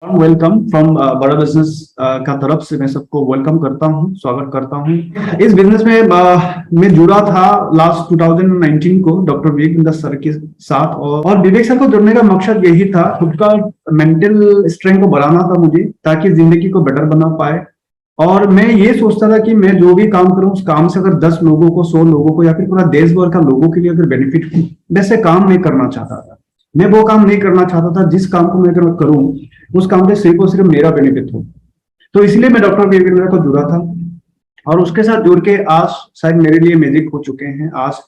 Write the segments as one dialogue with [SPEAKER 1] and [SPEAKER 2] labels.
[SPEAKER 1] Welcome from बड़ा business का तरफ से मैं सबको वेलकम करता हूं, स्वागत करता हूं। इस बिजनेस में मैं जुड़ा था लास्ट 2019 को डॉक्टर विवेक बिंदर सर के साथ, और विवेक सर को जुड़ने का मकसद यही था, खुद का मेंटल स्ट्रेंथ को बढ़ाना था मुझे, ताकि जिंदगी को बेटर बना पाए। और मैं ये सोचता था कि मैं जो भी काम करूं उस काम से अगर 10 लोगों को, 100 लोगों को, या फिर पूरा देश भर का लोगों के लिए अगर बेनिफिट हो, वैसे काम मैं करना चाहता था। मैं वो काम नहीं करना चाहता था जिस काम को मैं अगर करूं उस काम से सिर्फ और सिर्फ मेरा बेनिफिट हो। तो इसलिए मैं डॉक्टर वीरेंद्र को जुड़ा था, और उसके साथ जुड़ के आज शायद मेरे लिए मैजिक हो चुके हैं। आज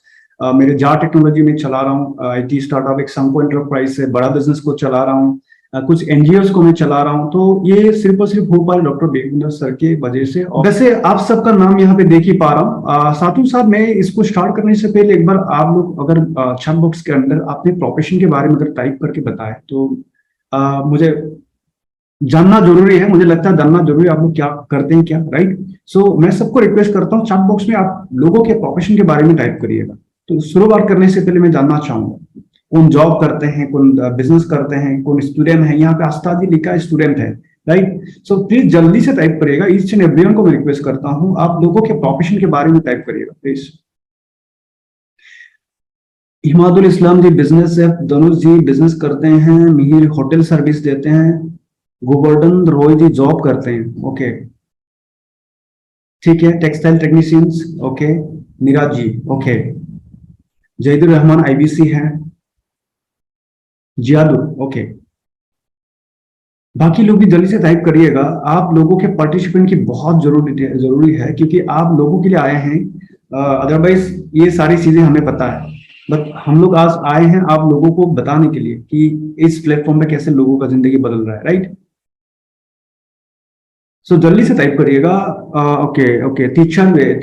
[SPEAKER 1] मेरे जार टेक्नोलॉजी में चला रहा हूँ, आईटी स्टार्टअप, एक संको एंटरप्राइज से बड़ा बिजनेस को चला रहा हूँ, कुछ एनजीओ को मैं चला रहा हूँ। तो ये सिर्फ और सिर्फ हो पाए डॉक्टर वीरेंद्र सर के वजह से। और वैसे आप सबका नाम यहाँ पे देख ही पा रहा हूँ। साथों साथ मैं इसको स्टार्ट करने से पहले एक बार आप लोग अगर चैट बॉक्स के अंदर अपने प्रोफेशन के बारे में अगर टाइप करके बताएं तो मुझे जानना जरूरी है। मुझे लगता है जानना जरूरी है, आप लोग क्या करते हैं, क्या, राइट। सो मैं सबको रिक्वेस्ट करता हूँ, चैट बॉक्स में आप लोगों के प्रोफेशन के बारे में टाइप करिएगा। तो शुरुआत करने से पहले मैं जानना चाहूंगा कौन जॉब करते हैं, कौन बिजनेस करते हैं, कौन स्टूडेंट है। यहाँ पे आस्था जी लिखा स्टूडेंट है, राइट। सो प्लीज जल्दी से टाइप करिएगा। ईच एंड एवरीवन को मैं रिक्वेस्ट करता हूँ, आप लोगों के प्रोफेशन के बारे में टाइप करिएगा प्लीज। इमादुल इस्लाम जी बिजनेस है, धनुष जी बिजनेस करते हैं, मिहिर होटल सर्विस देते हैं, गोवर्धन रॉय जी जॉब करते हैं, ओके ठीक है, textile technicians, okay, Neeraj ji, okay, जहीदुर Rahman IBC है, जियादुल, ओके। बाकी लोग भी जल्दी से टाइप करिएगा। आप लोगों के पार्टिसिपेंट की बहुत जरूरी है, क्योंकि आप लोगों के लिए आए हैं। अदरवाइज ये सारी चीजें हमें पता है, बट हम लोग आज आए हैं आप लोगों को बताने के लिए कि इस प्लेटफॉर्म पे कैसे लोगों का जिंदगी बदल रहा है, राइट। सो जल्दी से टाइप करिएगा। ओके ओके, टीचर है,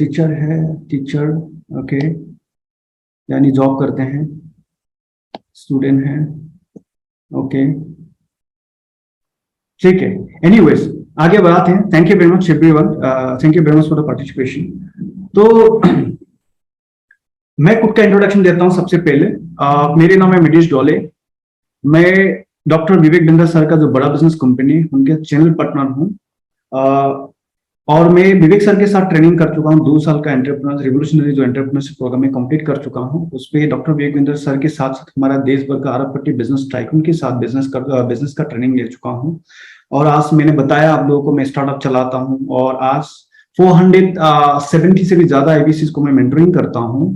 [SPEAKER 1] टीचर, ओके, यानी जॉब करते हैं, स्टूडेंट है, ओके, ठीक है। एनीवेज आगे बढ़ाते हैं। Thank you very much everyone, thank you very much for the participation. तो मैं खुद का इंट्रोडक्शन देता हूं सबसे पहले। मेरे नाम है मिडिश डोले। मैं डॉक्टर विवेक बिंदर सर का जो बड़ा बिजनेस कंपनी उनके चैनल पार्टनर हूं, और मैं विवेक सर के साथ ट्रेनिंग कर चुका हूं। 2 साल का एंटरप्रेन्योर रिवोल्यूशनरी जो एंटरप्रेन्योरशिप प्रोग्राम में कंप्लीट कर चुका हूं। उस पर डॉक्टर विवेक बिंदर सर के साथ साथ हमारा देश भर का अरबपति बिजनेस टाइकून के साथ बिजनेस का ट्रेनिंग ले चुका हूं। और आज मैंने बताया आप लोगों को मैं स्टार्टअप चलाता हूं, और आज 470 से भी ज्यादा आईबीसी को मैं मेंटरिंग करता हूं।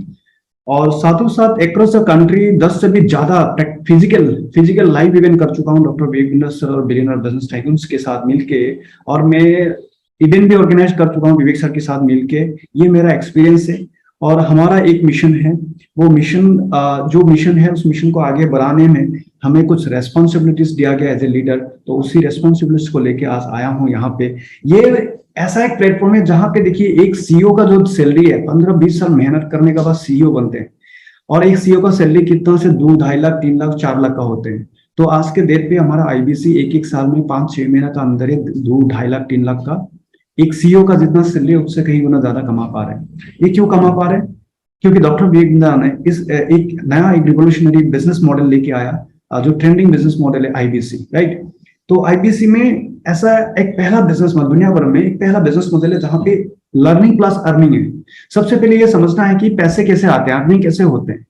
[SPEAKER 1] और साथों साथ अक्रॉस द कंट्री 10 से भी ज्यादा फिजिकल लाइव इवेंट कर चुका हूं डॉक्टर विवेक बिंदर सर और बिलियनर बिजनेस टाइकून के साथ मिलके। और मैं इवेंट भी ऑर्गेनाइज कर चुका हूं विवेक सर के साथ मिलके। ये मेरा एक्सपीरियंस है, और हमारा एक मिशन है। वो मिशन जो मिशन है उस मिशन को आगे बढ़ाने में हमें कुछ रेस्पॉन्सिबिलिटीज दिया गया एज ए लीडर। तो उसी रेस्पॉन्सिबिलिटीज को लेके आज आया हूं यहाँ पे। ये ऐसा एक प्लेटफॉर्म है जहां पे देखिए एक सीईओ का जो सैलरी है, 15-20 साल मेहनत करने के बाद सीईओ बनते हैं, और एक सीईओ का सैलरी कितना से 2-2.5 लाख, 3 लाख, 4 लाख का होते हैं। तो आज के डेट पे हमारा आईबीसी एक साल में 5-6 महीना का अंदर ही 2-2.5 लाख, 3 लाख का एक सीईओ का जितना सैलरी उससे कहीं गुना ज्यादा कमा पा रहे हैं। ये क्यों कमा पा रहे हैं? क्योंकि डॉक्टर विवेक बिंदर ने एक नया एक रिवोल्यूशनरी बिजनेस मॉडल लेके आया, जो ट्रेंडिंग बिजनेस मॉडल है आईबीसी, राइट। तो आईबीसी में ऐसा एक पहला बिजनेस मॉडल, दुनिया भर में एक पहला बिजनेस मॉडल है जहां पे लर्निंग प्लस अर्निंग है। सबसे पहले ये समझना है कि पैसे कैसे आते हैं, अर्निंग कैसे होते हैं।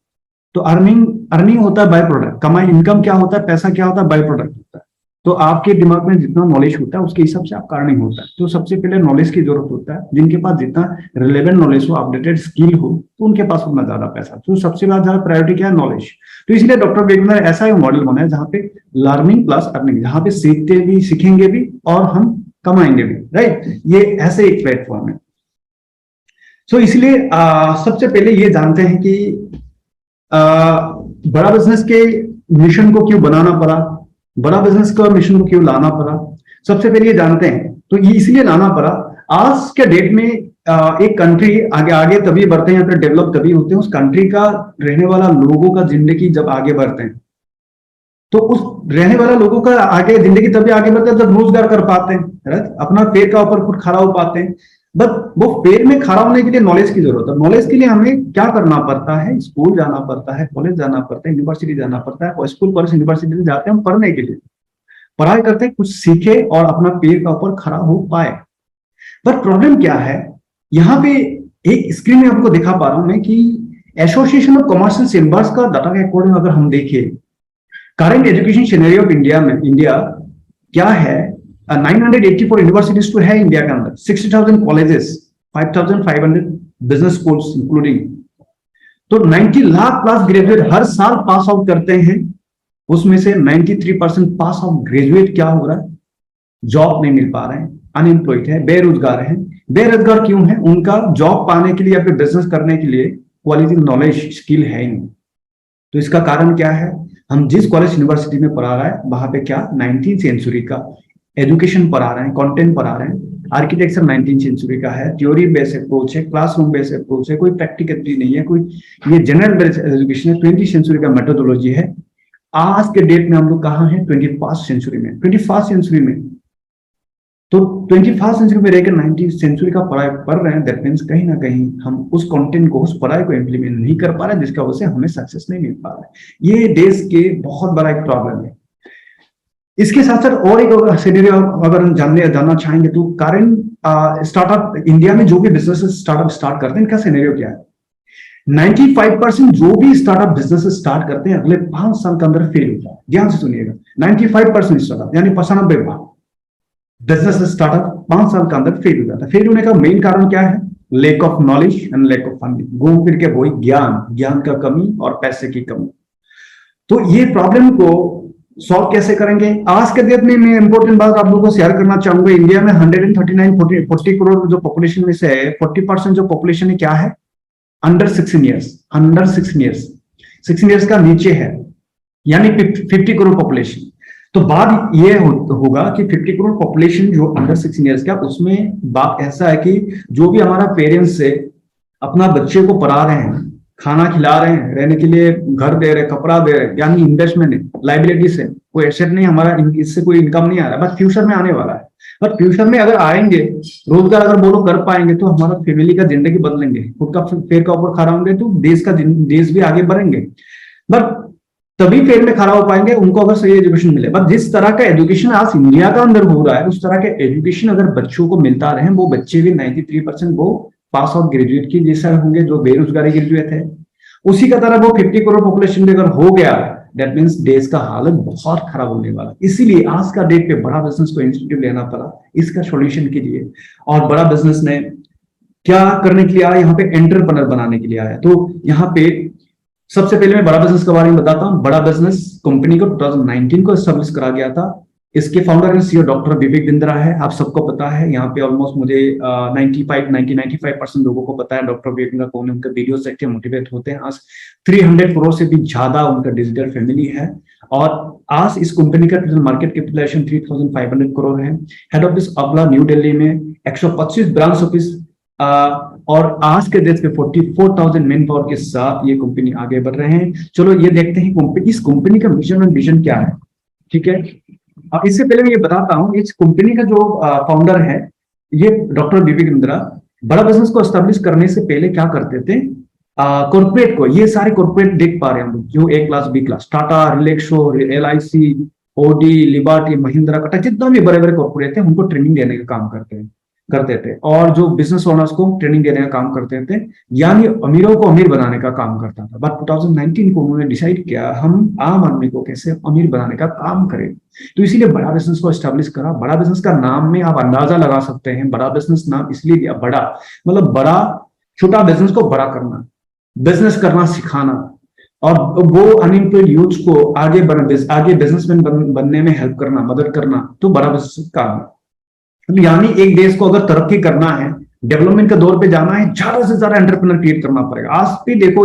[SPEAKER 1] तो अर्निंग होता है बाय प्रोडक्ट, कमाई, इनकम क्या होता है, पैसा क्या होता है, बाय प्रोडक्ट होता है। तो आपके दिमाग में जितना नॉलेज होता है उसके हिसाब से आपका अर्निंग होता है। तो सबसे पहले नॉलेज की जरूरत होता है। जिनके पास जितना रिलेवेंट नॉलेज हो, अपडेटेड स्किल हो, तो उनके पास उतना ज्यादा पैसा। तो सबसे ज्यादा प्रायोरिटी क्या है? नॉलेज। तो इसलिए डॉक्टर विवेक बिंदर ऐसा ही मॉडल बना है जहां पे लर्निंग प्लस अर्निंग, जहां पे सीखेंगे भी और हम कमाएंगे भी, राइट। ये ऐसे एक प्लेटफॉर्म है। सो इसलिए सबसे पहले ये जानते हैं कि बड़ा बिजनेस के मिशन को क्यों बनाना पड़ा, बड़ा बिजनेस का मिशन को क्यों लाना पड़ा। सबसे पहले ये जानते हैं, तो ये इसलिए लाना पड़ा, आज के डेट में एक कंट्री आगे आगे तभी बढ़ते हैं या फिर डेवलप तभी होते हैं उस कंट्री का रहने वाला लोगों का जिंदगी जब आगे बढ़ते हैं। तो उस रहने वाला लोगों का आगे जिंदगी तभी आगे बढ़ते हैं जब रोजगार कर पाते हैं, राइट, अपना पैर का ऊपर खुद खड़ा हो पाते हैं। बट वो पैर में खड़ा होने के लिए नॉलेज की जरूरत है। नॉलेज के लिए हमें क्या करना पड़ता है? स्कूल जाना पड़ता है, कॉलेज जाना पड़ता है, यूनिवर्सिटी जाना पड़ता है। और स्कूल, कॉलेज, यूनिवर्सिटी जाते हैं हम पढ़ने के लिए। पढ़ाई करते कुछ सीखे और अपना पैर का ऊपर खड़ा हो पाए। पर प्रॉब्लम क्या है, यहाँ पे एक स्क्रीन में आपको दिखा पा रहा हूं मैं कि एसोसिएशन ऑफ कमर्शियल चेंबर्स का डाटा के अकॉर्डिंग अगर हम देखें current education scenario of India क्या है, 984 यूनिवर्सिटीज तो है इंडिया के अंदर, 60,000 कॉलेजेस, 5,500 बिजनेस स्कूल्स इंक्लूडिंग, तो 90 लाख प्लस ग्रेजुएट हर साल पास आउट करते हैं। उसमें से 93% पास आउट ग्रेजुएट क्या हो रहा है, जॉब नहीं मिल पा रहे हैं, अनएम्प्लॉयड है, बेरोजगार है। बेरोजगार क्यों है, उनका जॉब पाने के लिए या फिर बिजनेस करने के लिए क्वालिटी नॉलेज स्किल है ही नहीं। तो इसका कारण क्या है, हम जिस कॉलेज यूनिवर्सिटी में पढ़ा रहा है वहां पे क्या 19वीं सेंचुरी का एजुकेशन पढ़ा रहे हैं, कंटेंट पढ़ा रहे हैं। आर्किटेक्चर 19वीं सेंचुरी का है, थ्योरी बेस्ड अप्रोच है, क्लासरूम बेस्ड अप्रोच है, कोई प्रैक्टिकलिटी नहीं है, कोई ये जनरल बेस्ड एजुकेशन है। 20वीं सेंचुरी का मेथोडोलॉजी है। आज के डेट में हम लोग कहाँ हैं, 21st सेंचुरी में, 21st सेंचुरी में। तो 21st सेंचुरी में रहकर 19वीं सेंचुरी का पढ़ाई पढ़ रहे हैं, दैट मीन्स कहीं ना कहीं हम उस कंटेंट को, उस पढ़ाई को इम्प्लीमेंट नहीं कर पा रहे, जिसका वजह से हमें सक्सेस नहीं मिल पा रहा है। ये देश के बहुत बड़ा एक प्रॉब्लम है। इसके साथ साथ और एक सिनेरियो अगर हम जानना चाहेंगे तो करंट स्टार्टअप इंडिया में जो भी बिजनेस स्टार्टअप स्टार्ट करते हैं, इनका सिनेरियो क्या है, 95% जो भी स्टार्टअप बिजनेस स्टार्ट करते हैं अगले 5 साल के अंदर फेल होता है। ध्यान से सुनिएगा, 95% स्टार्टअप यानी 95 बिजनेस स्टार्टअप 5 साल के अंदर फेल हो जाता है। फेल होने का मेन कारण क्या है, lack of knowledge and lack of funding. घूम फिर के वही ज्ञान का कमी और पैसे की कमी। तो ये प्रॉब्लम को सॉल्व कैसे करेंगे, आज के डेट में मैं इंपॉर्टेंट बात आप लोगों को शेयर करना चाहूंगा। इंडिया में 139 करोड़ जो पॉपुलेशन में से है, 40% जो पॉपुलेशन है क्या है, under 16 years, under 16 years, 16 years का नीचे है, यानी 50 करोड़ पॉपुलेशन। तो बात यह होगा कि 50 करोड़ पॉपुलेशन जो अंडर 16 ईयर्स का, उसमें बात ऐसा है कि जो भी हमारा पेरेंट्स से अपना बच्चे को पढ़ा रहे हैं, खाना खिला रहे हैं, रहने के लिए घर दे रहे, कपड़ा दे रहे, यानी इन्वेस्टमेंट है, लाइबिलिटी से कोई एसेट नहीं, हमारा इससे कोई इनकम नहीं आ रहा है, बस फ्यूचर में आने वाला है। बट फ्यूचर में अगर आएंगे, रोजगार अगर बोलो कर पाएंगे, तो हमारा फैमिली का जिंदगी बदलेंगे, खुद का पैर का ऊपर खड़ा होंगे, तो देश भी आगे बढ़ेंगे। बट तभी पैर में खड़ा हो पाएंगे उनको अगर सही एजुकेशन मिले। बट जिस तरह का एजुकेशन आज इंडिया का अंदर हो रहा है, उस तरह के एजुकेशन अगर बच्चों को मिलता रहे, वो बच्चे भी 93% वो पास आउट ग्रेजुएट की जैसा होंगे जो बेरोजगारी ग्रेजुएट है, उसी का तरह वो 50 करोड़ पॉपुलेशन में अगर हो गया, दैट मीन्स देश का हालत बहुत खराब होने वाला। इसीलिए आज का डेट पे बड़ा बिजनेस को इंस्टीट्यूट लेना पड़ा इसका सॉल्यूशन के लिए। और बड़ा बिजनेस ने क्या करने के लिए आया, यहाँ पे एंटरप्रेन्योर बनाने के लिए आया। तो यहाँ पे सबसे पहले मैं बड़ा बिजनेस के बारे में बताता हूँ। बड़ा बिजनेस कंपनी को 2019 को एस्टेब्लिश करा गया था। इसके founder and CEO doctor Vivek Bindra है, आप सबको पता है। यहाँ पे ऑलमोस्ट मुझे 95% लोगों को पता है डॉक्टर विवेक बिंद्रा कौन है, उनके वीडियो देख के मोटिवेट होते हैं। आज 300 करोड़ से भी ज्यादा उनका डिजिटल फैमिली है, और आज इस कंपनी का टोटल मार्केट कैपिटलाइजेशन 3,500 करोड़ है। हेड ऑफिस अबला न्यू दिल्ली में, 125 ब्रांच ऑफिस, और आज के डेट पे 44,000 मैन पावर के साथ ये कंपनी आगे बढ़ रहे हैं। चलो ये देखते हैं इस कंपनी का मिशन एंड विजन क्या है, ठीक है। इससे पहले मैं ये बताता हूँ, इस कंपनी का जो फाउंडर है ये डॉक्टर विवेक बिंद्रा, बड़ा बिजनेस को एस्टेब्लिश करने से पहले क्या करते थे, कॉर्पोरेट को, ये सारे कॉर्पोरेट देख पा रहे हैं हम लोग, जो A class B class, Tata, Relaxo, LIC, ओडी, लिबर्टी, महिंद्रा, कटा, जितना भी बड़े बड़े कॉर्पोरेट थे उनको ट्रेनिंग देने का काम करते थे, और जो बिजनेस ओनर्स को ट्रेनिंग देने का काम करते थे, यानी अमीरों को अमीर बनाने का काम करता था। बट 2019 को उन्होंने डिसाइड किया हम आम आदमी को कैसे अमीर बनाने का काम करें, तो इसीलिए बड़ा बिजनेस को एस्टेब्लिश करा। बड़ा बिजनेस का नाम में आप अंदाजा लगा सकते हैं, बड़ा बिजनेस नाम इसलिए दिया, बड़ा मतलब बड़ा, छोटा बिजनेस को बड़ा करना, बिजनेस करना सिखाना, और वो अनएम्प्लॉयड यूथ को आगे बिजनेसमैन बनने में हेल्प करना, मदद करना, तो बड़ा बिजनेस काम है। यानी एक देश को अगर तरक्की करना है, डेवलपमेंट के दौर पे जाना है, ज्यादा से ज्यादा एंटरप्रेन्योर क्रिएट करना पड़ेगा। आज भी देखो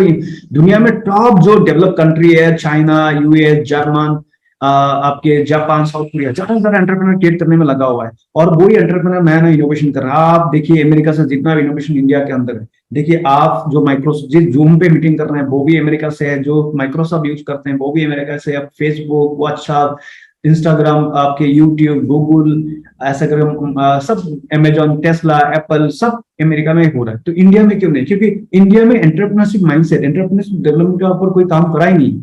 [SPEAKER 1] दुनिया में टॉप जो डेवलप कंट्री है, चाइना, US, जर्मन, आपके जापान, साउथ कोरिया, ज्यादा से ज्यादा एंटरप्रेन्योर क्रिएट करने में लगा हुआ है, और वही एंटरप्रेन्योर नया नया इनोवेशन कर रहा है। आप देखिए अमेरिका से जितना भी इनोवेशन इंडिया के अंदर है, देखिए आप जो माइक्रोसॉफ्ट जिस जूम पे मीटिंग कर रहे हैं वो भी अमेरिका से है, जो माइक्रोसॉफ्ट यूज करते हैं वो भी अमेरिका से, अब फेसबुक, व्हाट्सएप, इंस्टाग्राम, आपके यूट्यूब, गूगल, ऐसा करें सब, अमेजॉन, टेस्ला, एप्पल, सब अमेरिका में हो रहा है। तो इंडिया में क्यों नहीं, क्योंकि इंडिया में एंटरप्रेन्योरशिप माइंडसेट, एंटरप्रेन्योरशिप डेवलपमेंट के ऊपर कोई काम करा ही नहीं।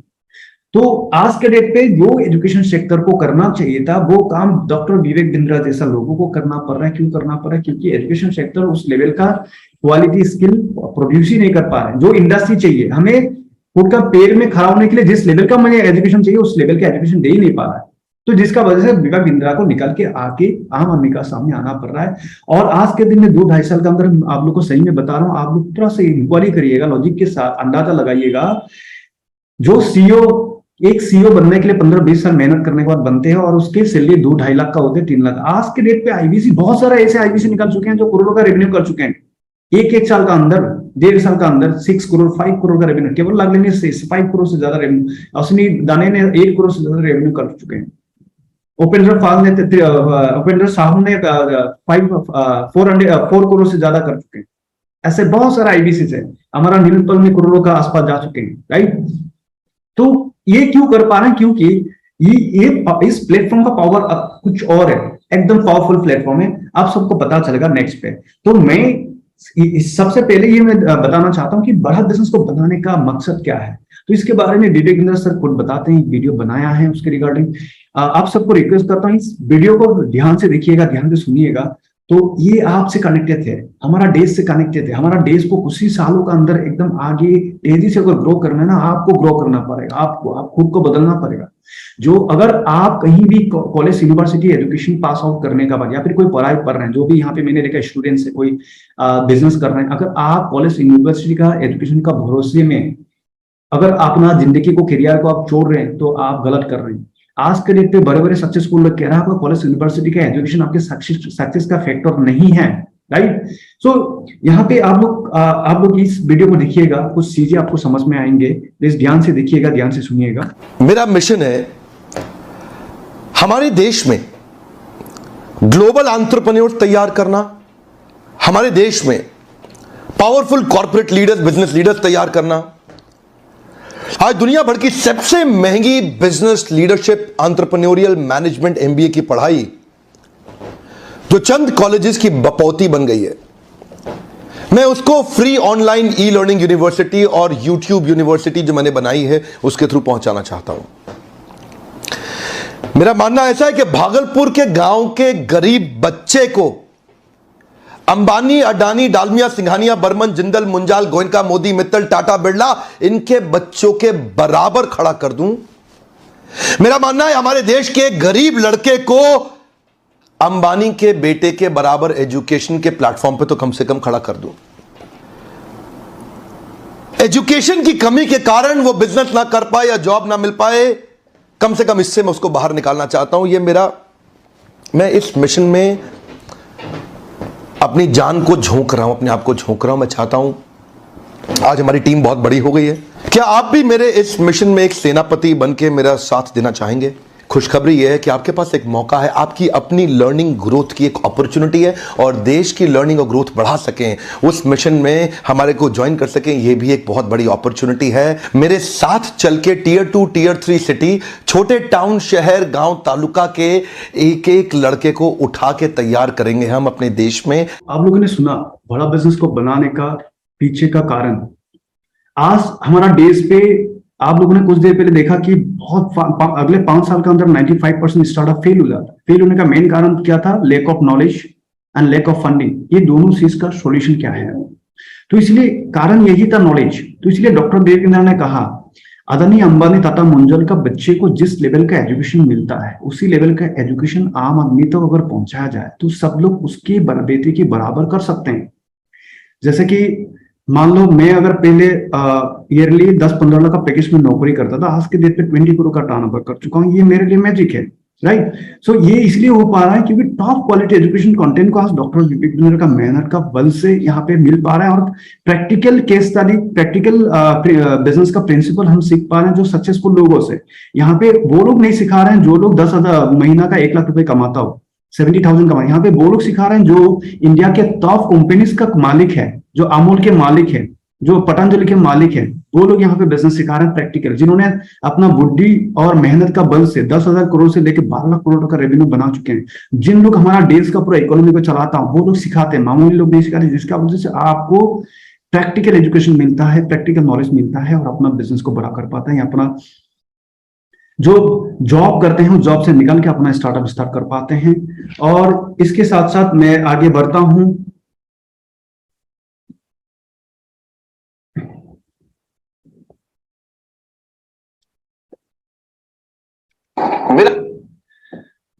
[SPEAKER 1] तो आज के डेट पे जो एजुकेशन सेक्टर को करना चाहिए था वो काम डॉक्टर विवेक बिंद्रा जैसा लोगों को करना पड़ रहा है। क्यों करना पड़ रहा है? क्योंकि एजुकेशन सेक्टर उस लेवल का क्वालिटी स्किल प्रोड्यूस ही नहीं कर पा रहे। जो इंडस्ट्री चाहिए हमें खुद का पैर में खड़ा होने के लिए, जिस लेवल का मुझे एजुकेशन चाहिए उस लेवल का एजुकेशन दे ही नहीं पा रहा है। तो जिसका वजह से विवेक बिंद्रा को निकल के आके आम आदमी का सामने आना पड़ रहा है। और आज के दिन में 2-2.5 साल के अंदर आप लोग को सही में बता रहा हूँ, आप लोग थोड़ा सा इंक्वायरी करिएगा, लॉजिक के साथ अंदाजा लगाइएगा। जो सीईओ, एक सीईओ बनने के लिए 15-20 साल मेहनत करने के बाद बनते हैं और उसके सैलरी 2-2.5 लाख का होते हैं, 3 लाख। आज के डेट पे आईबीसी, बहुत सारे ऐसे आईबीसी निकल चुके हैं जो करोड़ों का रेवेन्यू कर चुके हैं। एक साल का अंदर, 1.5 साल का अंदर 6 करोड़ 5 करोड़ का रेवेन्यू, केवल लागले ने 5 करोड़ से ज्यादा रेवेन्यू, अश्विनी दाने ने 1 करोड़ से ज्यादा रेवेन्यू कर चुके हैं। उपेंद्र साहू ने 4 करोड़ से ज्यादा कर चुके हैं। ऐसे बहुत सारे आईबीसी है। हमारा नीलपल में करोड़ों का आसपास जा चुके हैं, राइट। तो ये क्यों कर पा रहे हैं? क्योंकि ये इस प्लेटफॉर्म का पावर अब कुछ और है, एकदम पावरफुल प्लेटफॉर्म है। आप सबको पता चलेगा नेक्स्ट पे। तो मैं सबसे पहले ये मैं बताना चाहता हूं कि बड़ा बिजनेस को बनाने का मकसद क्या है। तो इसके बारे में विवेक बिंद्रा सर खुद बताते हैं, वीडियो बनाया है उसके रिगार्डिंग। आप सबको रिक्वेस्ट करता हूँ इस वीडियो को ध्यान से देखिएगा, ध्यान से सुनिएगा। तो ये आपसे कनेक्टेड है, हमारा देश से कनेक्टेड है। हमारा देश को कुछ ही सालों का अंदर एकदम आगे तेजी से अगर ग्रो करना है ना, आपको ग्रो करना पड़ेगा, आप खुद को बदलना पड़ेगा। जो अगर आप कहीं भी college university education pass out करने का बाद या फिर कोई पढ़ाई पढ़ रहे हैं, जो भी यहाँ पे मैंने देखा स्टूडेंट्स है, कोई बिजनेस कर रहे हैं, अगर आप कॉलेज यूनिवर्सिटी का एजुकेशन का भरोसे में अगर अपना जिंदगी को, करियर को आप छोड़ रहे हैं तो आप गलत कर रहे हैं। आज के डेट पे बड़े बड़े सक्सेसफुल लोग कह रहा है आपका कॉलेज यूनिवर्सिटी का एजुकेशन आपके सक्सेस का फैक्टर नहीं है, राइट। सो यहाँ पे आप लोग इस वीडियो को देखिएगा, कुछ चीजें आपको समझ में आएंगे। प्लीज ध्यान से देखिएगा, ध्यान से सुनिएगा।
[SPEAKER 2] मेरा मिशन है हमारे देश में ग्लोबल एंटरप्रेन्योर तैयार करना, हमारे देश में powerful corporate leaders, business leaders तैयार करना। आज दुनिया भर की सबसे महंगी business leadership entrepreneurial management MBA की पढ़ाई जो चंद कॉलेजेस की बपौती बन गई है, मैं उसको free online e learning university और यूट्यूब यूनिवर्सिटी जो मैंने बनाई है उसके थ्रू पहुंचाना चाहता हूं। मेरा मानना ऐसा है कि भागलपुर के गांव के गरीब बच्चे को अंबानी, अडानी, डालमिया, सिंघानिया, बर्मन, जिंदल, मुंजाल, गोयनका, मोदी, मित्तल, टाटा, बिरला, इनके बच्चों के बराबर खड़ा कर दूं। मेरा मानना है हमारे देश के गरीब लड़के को अंबानी के बेटे के बराबर एजुकेशन के प्लेटफॉर्म पे तो कम से कम खड़ा कर दूं। एजुकेशन की कमी के कारण वो बिजनेस ना कर पाए या जॉब ना मिल पाए, कम से कम इससे मैं उसको बाहर निकालना चाहता हूं। मैं इस मिशन में अपनी जान को झोंक रहा हूं, अपने आप को झोंक रहा हूं। मैं चाहता हूं, आज हमारी टीम बहुत बड़ी हो गई है, क्या आप भी मेरे इस मिशन में एक सेनापति बन के मेरा साथ देना चाहेंगे? खुशखबरी यह है कि आपके पास एक मौका है, आपकी अपनी लर्निंग ग्रोथ की एक अपॉर्चुनिटी है और देश की लर्निंग और ग्रोथ बढ़ा सकें, उस मिशन में हमारे को ज्वाइन कर सकें, यह भी एक बहुत बड़ी अपॉर्चुनिटी है। मेरे साथ चल के टियर 2, टियर 3 सिटी, छोटे टाउन, शहर, गांव, तालुका के एक एक लड़के को उठा के तैयार करेंगे हम अपने देश में।
[SPEAKER 1] आप लोगों ने सुना बड़ा बिजनेस को बनाने का पीछे का कारण। आज हमारा देश पे आप लोगों ने कुछ देर पहले देखा कि अगले 5 साल के अंदर 95% स्टार्टअप फेल हो जाता है। फेल होने का मेन कारण क्या था? Lack of knowledge and lack of funding. ये दोनों चीज का सॉल्यूशन क्या है? तो इसलिए कारण यही था, नॉलेज। तो इसलिए डॉक्टर विवेक बिंद्रा ने कहा अदानी, अंबानी, टाटा, मुंजल का बच्चे को जिस लेवल का एजुकेशन मिलता है उसी लेवल का एजुकेशन आम आदमी तक अगर पहुंचाया जाए तो सब लोग उसके बेटे के बराबर कर सकते हैं। जैसे कि मान लो मैं अगर पहले ईयरली 10-15 लाख का पैकेज में नौकरी करता था, आज के डेट पे 20 करोड़ का टर्नओवर कर चुका हूं। ये मेरे लिए मैजिक है, राइट। सो ये इसलिए हो पा रहा है क्योंकि टॉप क्वालिटी एजुकेशन कंटेंट को आज डॉक्टर विवेक बिंद्रा का मेहनत का बल से यहाँ पे मिल पा रहा है और practical case study, practical business का प्रिंसिपल हम सीख पा रहे हैं जो सक्सेसफुल लोगों से। यहाँ पे वो लोग नहीं सिखा रहे हैं जो लोग 10,000 महीना का 1 लाख रुपए कमाता हो, 70,000 कमाए। यहाँ पे वो लोग सिखा रहे हैं जो इंडिया के टॉप कंपनीज का मालिक है, जो अमूल के मालिक है, जो पतंजलि के मालिक है, वो लोग यहाँ पे बिजनेस सिखा रहे हैं प्रैक्टिकल, जिन्होंने अपना बुद्धि और मेहनत का बल से 10,000 करोड़ से लेकर 12 लाख करोड़ का रेवेन्यू बना चुके हैं। जिन लोग हमारा देश का पूरा इकोनॉमी को चलाता है वो लोग सिखाते हैं, मामूली लोग नहीं सिखाते, जिसका वजह से आपको प्रैक्टिकल एजुकेशन मिलता है, प्रैक्टिकल नॉलेज मिलता है और अपना बिजनेस को बड़ा कर पाता है, अपना जो जॉब करते हैं उस जॉब से निकल के अपना स्टार्टअप स्टार्ट कर पाते हैं। और इसके साथ साथ मैं आगे बढ़ता हूं। मेरा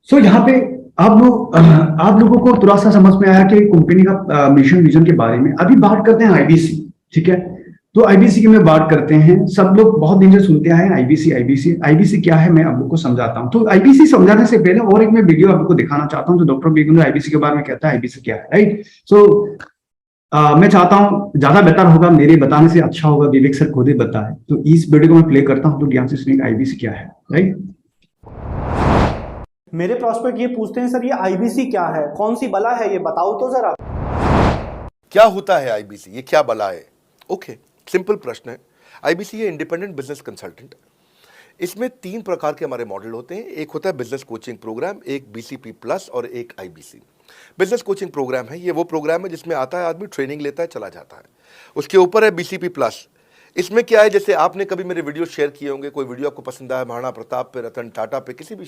[SPEAKER 1] यहाँ पे आप लोगों को थोड़ा सा समझ में आया कि कंपनी का मिशन विजन के बारे में। अभी बात करते हैं आईबीसी, ठीक है। तो आईबीसी की में बात करते हैं। सब लोग बहुत दिन से सुनते आए आईबीसी आईबीसी आईबीसी क्या है, मैं आप लोग को समझाता हूँ। तो आईबीसी समझाने से पहले और एक मैं वीडियो आप लोग को दिखाना चाहता हूँ। तो डॉक्टर बेगम आईबीसी के बारे में कहता है आईबीसी क्या है, राइट। सो मैं चाहता हूं ज्यादा बेहतर होगा, मेरे बताने से अच्छा होगा विवेक सर खुद ही बताए। तो इस वीडियो को मैं प्ले करता हूं तो ज्ञान से सुनिए आईबीसी क्या है, राइट।
[SPEAKER 3] मेरे प्रॉस्पेक्ट ये पूछते हैं सर ये आईबीसी क्या है, कौन सी बला है, ये बताओ तो जरा।
[SPEAKER 2] क्या होता है आईबीसी, ये क्या बला है? ओके, सिंपल प्रश्न है। आईबीसी ये इंडिपेंडेंट बिजनेस कंसल्टेंट। इसमें 3 प्रकार के हमारे मॉडल होते हैं। एक होता है बिजनेस कोचिंग प्रोग्राम, एक बीसीपी प्लस और एक आईबीसी। बिजनेस कोचिंग प्रोग्राम है, ये वो प्रोग्राम है जिसमें आता है आदमी, ट्रेनिंग लेता है, चला जाता है। उसके ऊपर है बीसीपी प्लस। इसमें क्या है, जैसे आपने कभी मेरे वीडियो शेयर किए होंगे, कोई वीडियो आपको पसंद आया, महाराणा प्रताप पे, रतन टाटा पे, किसी भी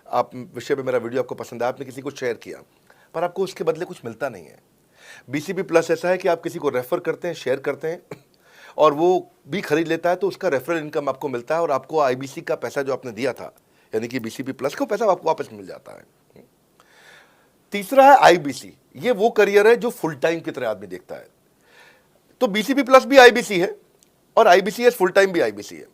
[SPEAKER 2] आप विषय पे मेरा वीडियो आपको पसंद आया, आपने किसी को शेयर किया, पर आपको उसके बदले कुछ मिलता नहीं है। बीसीपी प्लस ऐसा है कि आप किसी को रेफर करते हैं, शेयर करते हैं, और वो भी खरीद लेता है, तो उसका रेफरल इनकम आपको मिलता है, और आपको आईबीसी का पैसा जो आपने दिया था, यानी कि बीसीपी प्लस का पैसा आपको वापस मिल जाता है। तीसरा है आईबीसी। ये वो करियर है जो फुल टाइम की तरह आदमी देखता है। तो बीसीपी प्लस भी आईबीसी है और आईबीसीएस फुल टाइम भी आईबीसी है।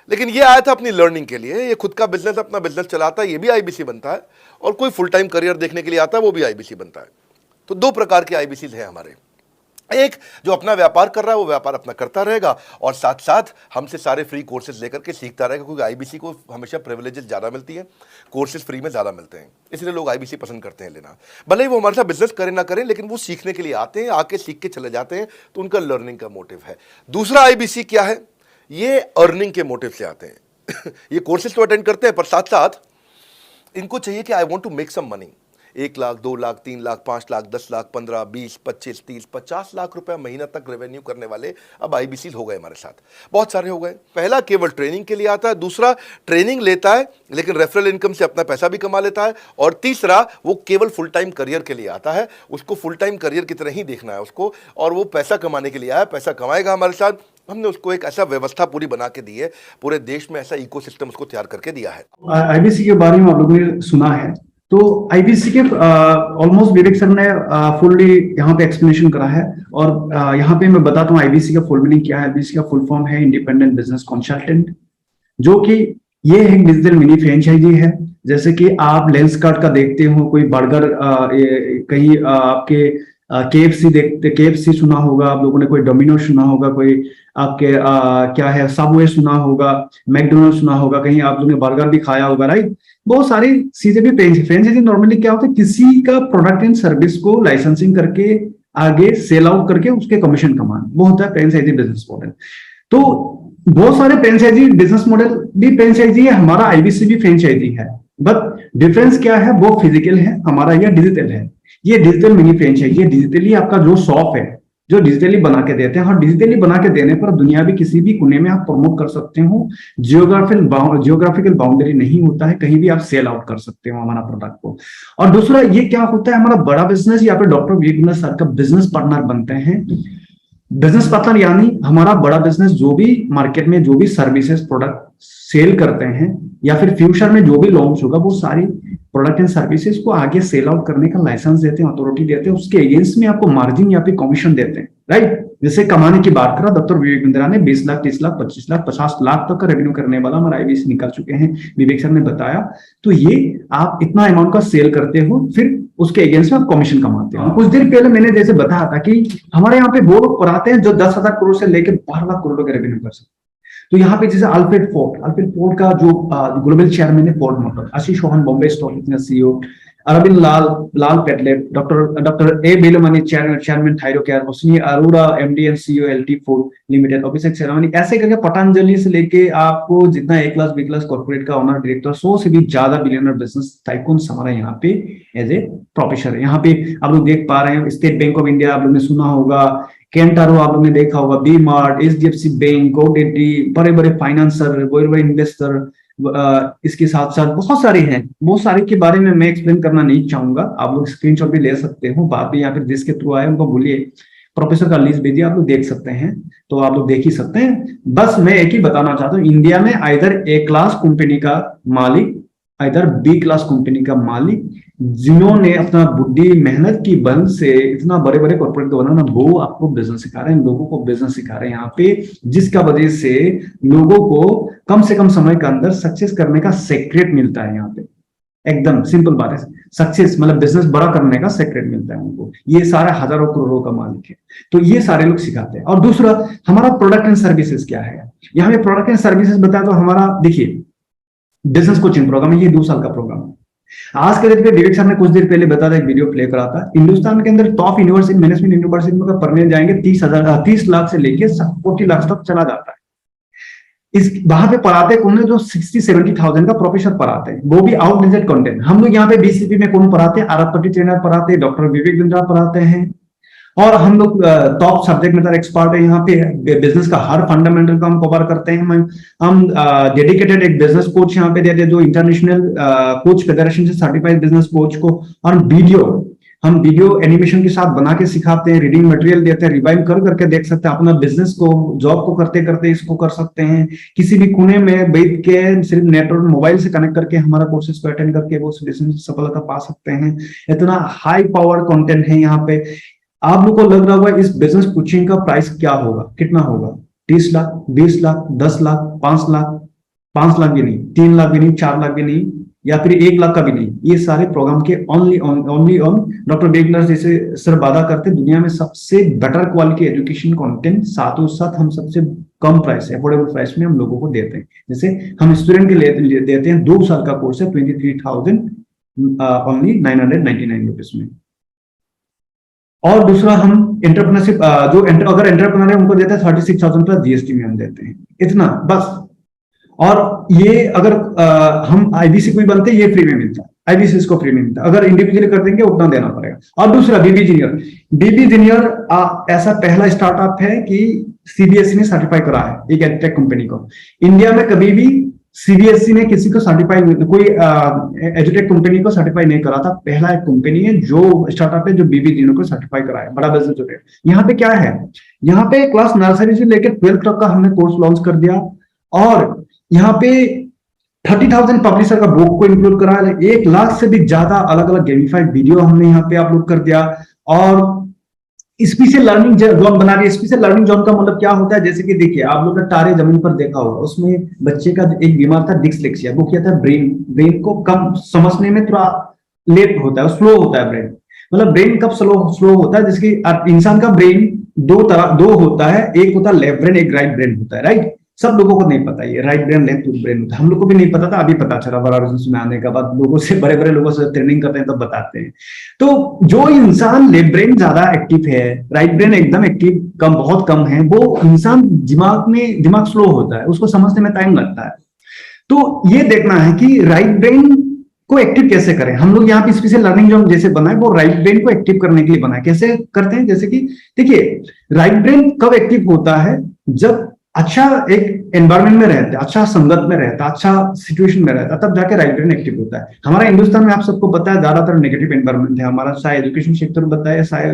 [SPEAKER 2] लेकिन ये आया था अपनी लर्निंग के लिए, ये खुद का बिजनेस, अपना बिजनेस चलाता है, ये भी आईबीसी बनता है, और कोई फुल टाइम करियर देखने के लिए आता है, वो भी आईबीसी बनता है। तो 2 प्रकार के आईबीसी हैं हमारे। एक जो अपना व्यापार कर रहा है वो व्यापार अपना करता रहेगा, और साथ साथ हमसे सारे फ्री कोर्सेज लेकर के सीखता रहेगा, क्योंकि आईबीसी को हमेशा प्रिविलेजेस ज़्यादा मिलती है, कोर्सेज फ्री में ज़्यादा मिलते हैं, इसलिए लोग आईबीसी पसंद करते हैं लेना। भले ही वो हमारे साथ बिजनेस करें ना करें, लेकिन वो सीखने के लिए आते हैं, आके सीख के चले जाते हैं, तो उनका लर्निंग का मोटिव है। दूसरा आईबीसी क्या है, ये अर्निंग के मोटिव से आते हैं। ये कोर्सेज तो अटेंड करते हैं, पर साथ साथ इनको चाहिए कि I want to make some money. 1 lakh, 2 lakh, 3 lakh, 5 lakh, 10 lakh, 15, 20, 25, 30, 50 lakh रुपए महीना तक रेवेन्यू करने वाले अब आईबीसी हो गए हमारे साथ, बहुत सारे हो गए। पहला केवल ट्रेनिंग के लिए आता है, दूसरा ट्रेनिंग लेता है लेकिन रेफरल इनकम से अपना पैसा भी कमा लेता है, और तीसरा वो केवल फुल टाइम करियर के लिए आता है, उसको फुल टाइम करियर की तरह ही देखना है उसको, और वो पैसा कमाने के लिए आया, पैसा कमाएगा हमारे साथ। हमने उसको एक ऐसा व्यवस्था पूरी बना के दी है, पूरे देश में ऐसा इकोसिस्टम उसको तैयार करके दिया है।
[SPEAKER 1] आईबीसी के बारे में आप लोगों ने सुना है। तो आईबीसी के ऑलमोस्ट विवेक सर ने फुल्ली यहाँ पे एक्सप्लेनेशन करा है, और यहाँ पे मैं बताता हूँ आईबीसी का फुल मीनिंग क्या है। आईबीसी का फुल फॉर्म है इंडिपेंडेंट बिजनेस कंसल्टेंट, जो कि ये एक डिजिटल मिनी फ्रेंचाइजी है। जैसे कि आप लेंस कार्ड का देखते हो, कोई बर्गर कहीं आपके केएफसी देखते, केएफसी सुना होगा आप लोगों ने, कोई डोमिनोज सुना होगा, कोई आपके क्या है सबवे सुना होगा, मैकडोनल्ड सुना होगा, कहीं आप लोगों ने बर्गर भी खाया होगा, राइट। बहुत सारी चीजें भी फ्रेंचाइजी नॉर्मली क्या होता है, किसी का प्रोडक्ट एंड सर्विस को लाइसेंसिंग करके आगे सेल आउट करके उसके कमीशन कमाना, वो होता है फ्रेंचाइजी बिजनेस मॉडल। तो बहुत सारे फ्रेंचाइजी बिजनेस मॉडल भी फ्रेंचाइजी है, हमारा आईबीसी भी फ्रेंचाइजी है, बट डिफरेंस क्या है, वो फिजिकल है, हमारा यह डिजिटल है। ये डिजिटल मिनी फ्रेंचाइजी है, डिजिटली आपका जो शॉप है जो डिजिटली बना के देते हैं, और डिजिटली बना के देने पर दुनिया भी किसी भी कोने में आप प्रमोट कर सकते हो। जियोग्राफिकल बाउंड्री नहीं होता है, कहीं भी आप सेल आउट कर सकते हो हमारा प्रोडक्ट को। और दूसरा ये क्या होता है, हमारा बड़ा बिजनेस यहाँ पे डॉक्टर विवेक सर का बिजनेस पार्टनर बनते हैं। बिजनेस पार्टनर यानी हमारा बड़ा बिजनेस जो भी मार्केट में जो भी सर्विसेज प्रोडक्ट सेल करते हैं, या फिर फ्यूचर में जो भी लॉन्च होगा, वो सारी प्रोडक्ट एंड सर्विसेज को आगे सेल आउट करने का लाइसेंस देते हैं, अथॉरिटी देते हैं, उसके अगेंस्ट में आपको मार्जिन या फिर कमीशन देते हैं, राइट। जैसे कमाने की बात करा, डॉक्टर विवेक बिंद्रा ने 20 लाख, 30 लाख, 25 लाख, 50 लाख तक का रेवेन्यू करने वाला हमारा आईबीसी निकल चुके हैं, विवेक सर ने बताया। तो ये आप इतना अमाउंट का सेल करते हो, फिर उसके अगेंस्ट में आप कमीशन कमाते हो। कुछ देर पहले मैंने जैसे बताया था कि हमारे यहाँ पे वो लोग पढ़ाते हैं जो 10,000 करोड़ से लेकर 12 लाख करोड़ का रेवेन्यू कर सकते हैं। तो यहाँ पे जैसे अल्फ्रेड फोर्ड का जो ग्लोबल चेयरमैन है Ford Motor, Ashish Chauhan Bombay stock exchange CEO, Arvind Lal पेटलेट, doctor A Velumani chairman Thyrocare, उसने Arora MD and CEO LT food limited, Abhishek सेरावनी, ऐसे करके पतंजलि से लेके आपको जितना A class B class corporate का ओनर डायरेक्टर 100 से भी ज्यादा बिलियनर बिजनेस टाइकून हमारा यहाँ पे एज ए प्रोफेसर है। यहाँ पे आप लोग देख पा रहे हैं, स्टेट बैंक ऑफ इंडिया आप लोग ने सुना होगा, केंटारो आप लोग ने देखा होगा, बी मार्ट, एचडीएफसी बैंक, गोडेटी, बड़े बड़े फाइनेंसर, बड़े बड़े इन्वेस्टर, इसके साथ साथ बहुत सारे हैं, बहुत सारे के बारे में मैं एक्सप्लेन करना नहीं चाहूंगा। आप लोग स्क्रीनशॉट भी ले सकते हो बाद में, या फिर जिसके थ्रू आए उनको बोलिए प्रोफेसर का लिस्ट भेजिए, आप लोग देख सकते हैं, तो आप लोग देख ही सकते हैं। बस मैं एक ही बताना चाहता हूँ, इंडिया में आइदर ए क्लास कंपनी का मालिक, आइदर बी क्लास कंपनी का मालिक, जिन्होंने अपना बुद्धि मेहनत की बल से इतना बड़े बड़े कॉर्पोरेट को बनाना, वो आपको बिजनेस सिखा रहे हैं, लोगों को बिजनेस सिखा रहे हैं यहाँ पे, जिसका वजह से लोगों को कम से कम समय के अंदर सक्सेस करने का सीक्रेट मिलता है। यहाँ पे एकदम सिंपल बात है, सक्सेस मतलब बिजनेस बड़ा करने का सीक्रेट मिलता है उनको। ये सारा हजारों करोड़ों का मालिक है, तो ये सारे लोग सिखाते हैं। और दूसरा, हमारा प्रोडक्ट एंड सर्विसेज क्या है, यहाँ पे प्रोडक्ट एंड सर्विसेज बताया तो हमारा देखिए बिजनेस कोचिंग प्रोग्राम है, ये 2 साल का प्रोग्राम है। आज के डेट पे विवेक सर ने कुछ देर पहले बताया, एक वीडियो प्ले करा था, हिंदुस्तान के अंदर टॉप यूनिवर्सिटी मैनेजमेंट यूनिवर्सिटी में पढ़ने जाएंगे 30 लाख से लेके 40 लाख तक चला जाता है। इस वहां पे पढ़ाते कौन है, जो 60-70,000 का प्रोफेसर पढ़ाते हैं, वो भी आउटडेटेड कंटेंट। हम लोग यहाँ पे बीसीपी में कौन पढ़ाते हैं, आरब ट्रेनर पढ़ाते हैं, डॉक्टर विवेक बिंद्रा पढ़ाते हैं, और हम लोग टॉप सब्जेक्ट मैटर एक्सपर्ट है यहाँ पे। बिजनेस का हर फंडामेंटल का हम कवर करते हैं। हम डेडिकेटेड एक बिजनेस कोच यहाँ पे देते हैं, जो इंटरनेशनल कोच फेडरेशन से सर्टिफाइड बिजनेस कोच को। और हम वीडियो एनिमेशन के साथ बना के सिखाते हैं, रीडिंग मटेरियल देते हैं, रिवाइव कर करके देख सकते हैं, अपना बिजनेस को जॉब को करते करते इसको कर सकते हैं। किसी भी कोने में बैठ के सिर्फ नेटवर्क मोबाइल से कनेक्ट करके हमारा कोर्सेज को अटेंड करके वो बिजनेस सफलता पा सकते हैं। इतना हाई पावर कंटेंट है यहाँ पे। आप लोग को लग रहा होगा इस बिजनेस कोचिंग का प्राइस क्या होगा, कितना होगा, 30 लाख, 20 लाख, 10 लाख, 5 लाख, 5 लाख भी नहीं, 3 लाख भी नहीं, 4 लाख भी नहीं, या फिर 1 लाख का भी नहीं। ये सारे प्रोग्राम के ओनली ऑन डॉक्टर बेगलर जैसे सर वादा करते दुनिया में सबसे बेटर क्वालिटी एजुकेशन कंटेंट, साथों साथ हम सबसे कम प्राइस, अफोर्डेबल प्राइस में हम लोगों को देते हैं। जैसे हम स्टूडेंट के लिए देते हैं, 2 साल का कोर्स है, 23,000 ओनली 999 रुपीज में। और दूसरा, हम एंटरप्रेन्योरशिप जो अगर एंटरप्रेन्योर है उनको देते हैं 36,000 प्लस जीएसटी में हम देते हैं, इतना बस। और ये अगर हम आईबीसी कोई बनते हैं, ये फ्री में मिलता है, आईबीसी इसको फ्री में मिलता है। अगर इंडिविजुअली कर देंगे उतना देना पड़ेगा। और दूसरा, बीबी जूनियर ऐसा पहला स्टार्टअप है कि सीबीएसई ने सर्टिफाई करा है एक एडटेक कंपनी को। इंडिया में कभी भी सीबीएसई ने किसी को सर्टिफाई, कोई एजुटेक कंपनी को सर्टिफाई नहीं करा था। पहला एक कंपनी है जो स्टार्टअप है जो बीबी जूनियर को सर्टिफाई करा है, बड़ा बिजनेस जो है। यहाँ पे क्या है, यहाँ पे क्लास नर्सरी से लेकर 12th तक का हमने कोर्स लॉन्च कर दिया। और यहाँ पे 30,000 पब्लिशर का बुक को इंक्लूड करा है, 1 लाख से भी ज्यादा अलग अलग गेमिफाइड वीडियो हमने यहाँ पे अपलोड कर दिया। और स्पेशल लर्निंग जोन बना दिया। स्पेशल लर्निंग जोन का मतलब क्या होता है, जैसे कि देखिए आप लोग ने तारे जमीन पर देखा होगा, उसमें बच्चे का एक बीमार था डिस्लेक्सिया। वो क्या था, ब्रेन को कम समझने में थोड़ा लेट होता है, स्लो होता है ब्रेन। मतलब ब्रेन कब स्लो होता है, जैसे कि इंसान का ब्रेन दो होता है, एक होता है लेफ्ट ब्रेन, एक राइट ब्रेन होता है, राइट। सब लोगों को नहीं पता, ये राइट ब्रेन लेफ्ट ब्रेन होता है। हम लोग को भी नहीं पता था, अभी पता चला बड़ा बिजनेस में आने के बाद, लोगों से बड़े बड़े लोगों से ट्रेनिंग करते हैं तब बताते हैं। तो जो इंसान लेफ्ट ब्रेन ज्यादा एक्टिव है, राइट ब्रेन एकदम एक्टिव कम, बहुत कम है, वो इंसान दिमाग स्लो होता है, उसको समझने में टाइम लगता है। तो ये देखना है कि राइट ब्रेन को एक्टिव कैसे करें। हम लोग यहाँ पे स्पेशल लर्निंग जोन जैसे बनाए, वो राइट ब्रेन को एक्टिव करने के लिए बनाए। कैसे करते हैं, जैसे कि देखिए राइट ब्रेन कब एक्टिव होता है, जब अच्छा एक एनवायरमेंट में रहता है, अच्छा संगत में रहता है, अच्छा सिचुएशन में रहता है, तब जाके राइट ब्रेन एक्टिव होता है। हमारा हिंदुस्तान में आप सबको पता है ज्यादातर नेगेटिव एनवायरमेंट है हमारा, चाहे एजुकेशन सेक्टर में बताया, चाहे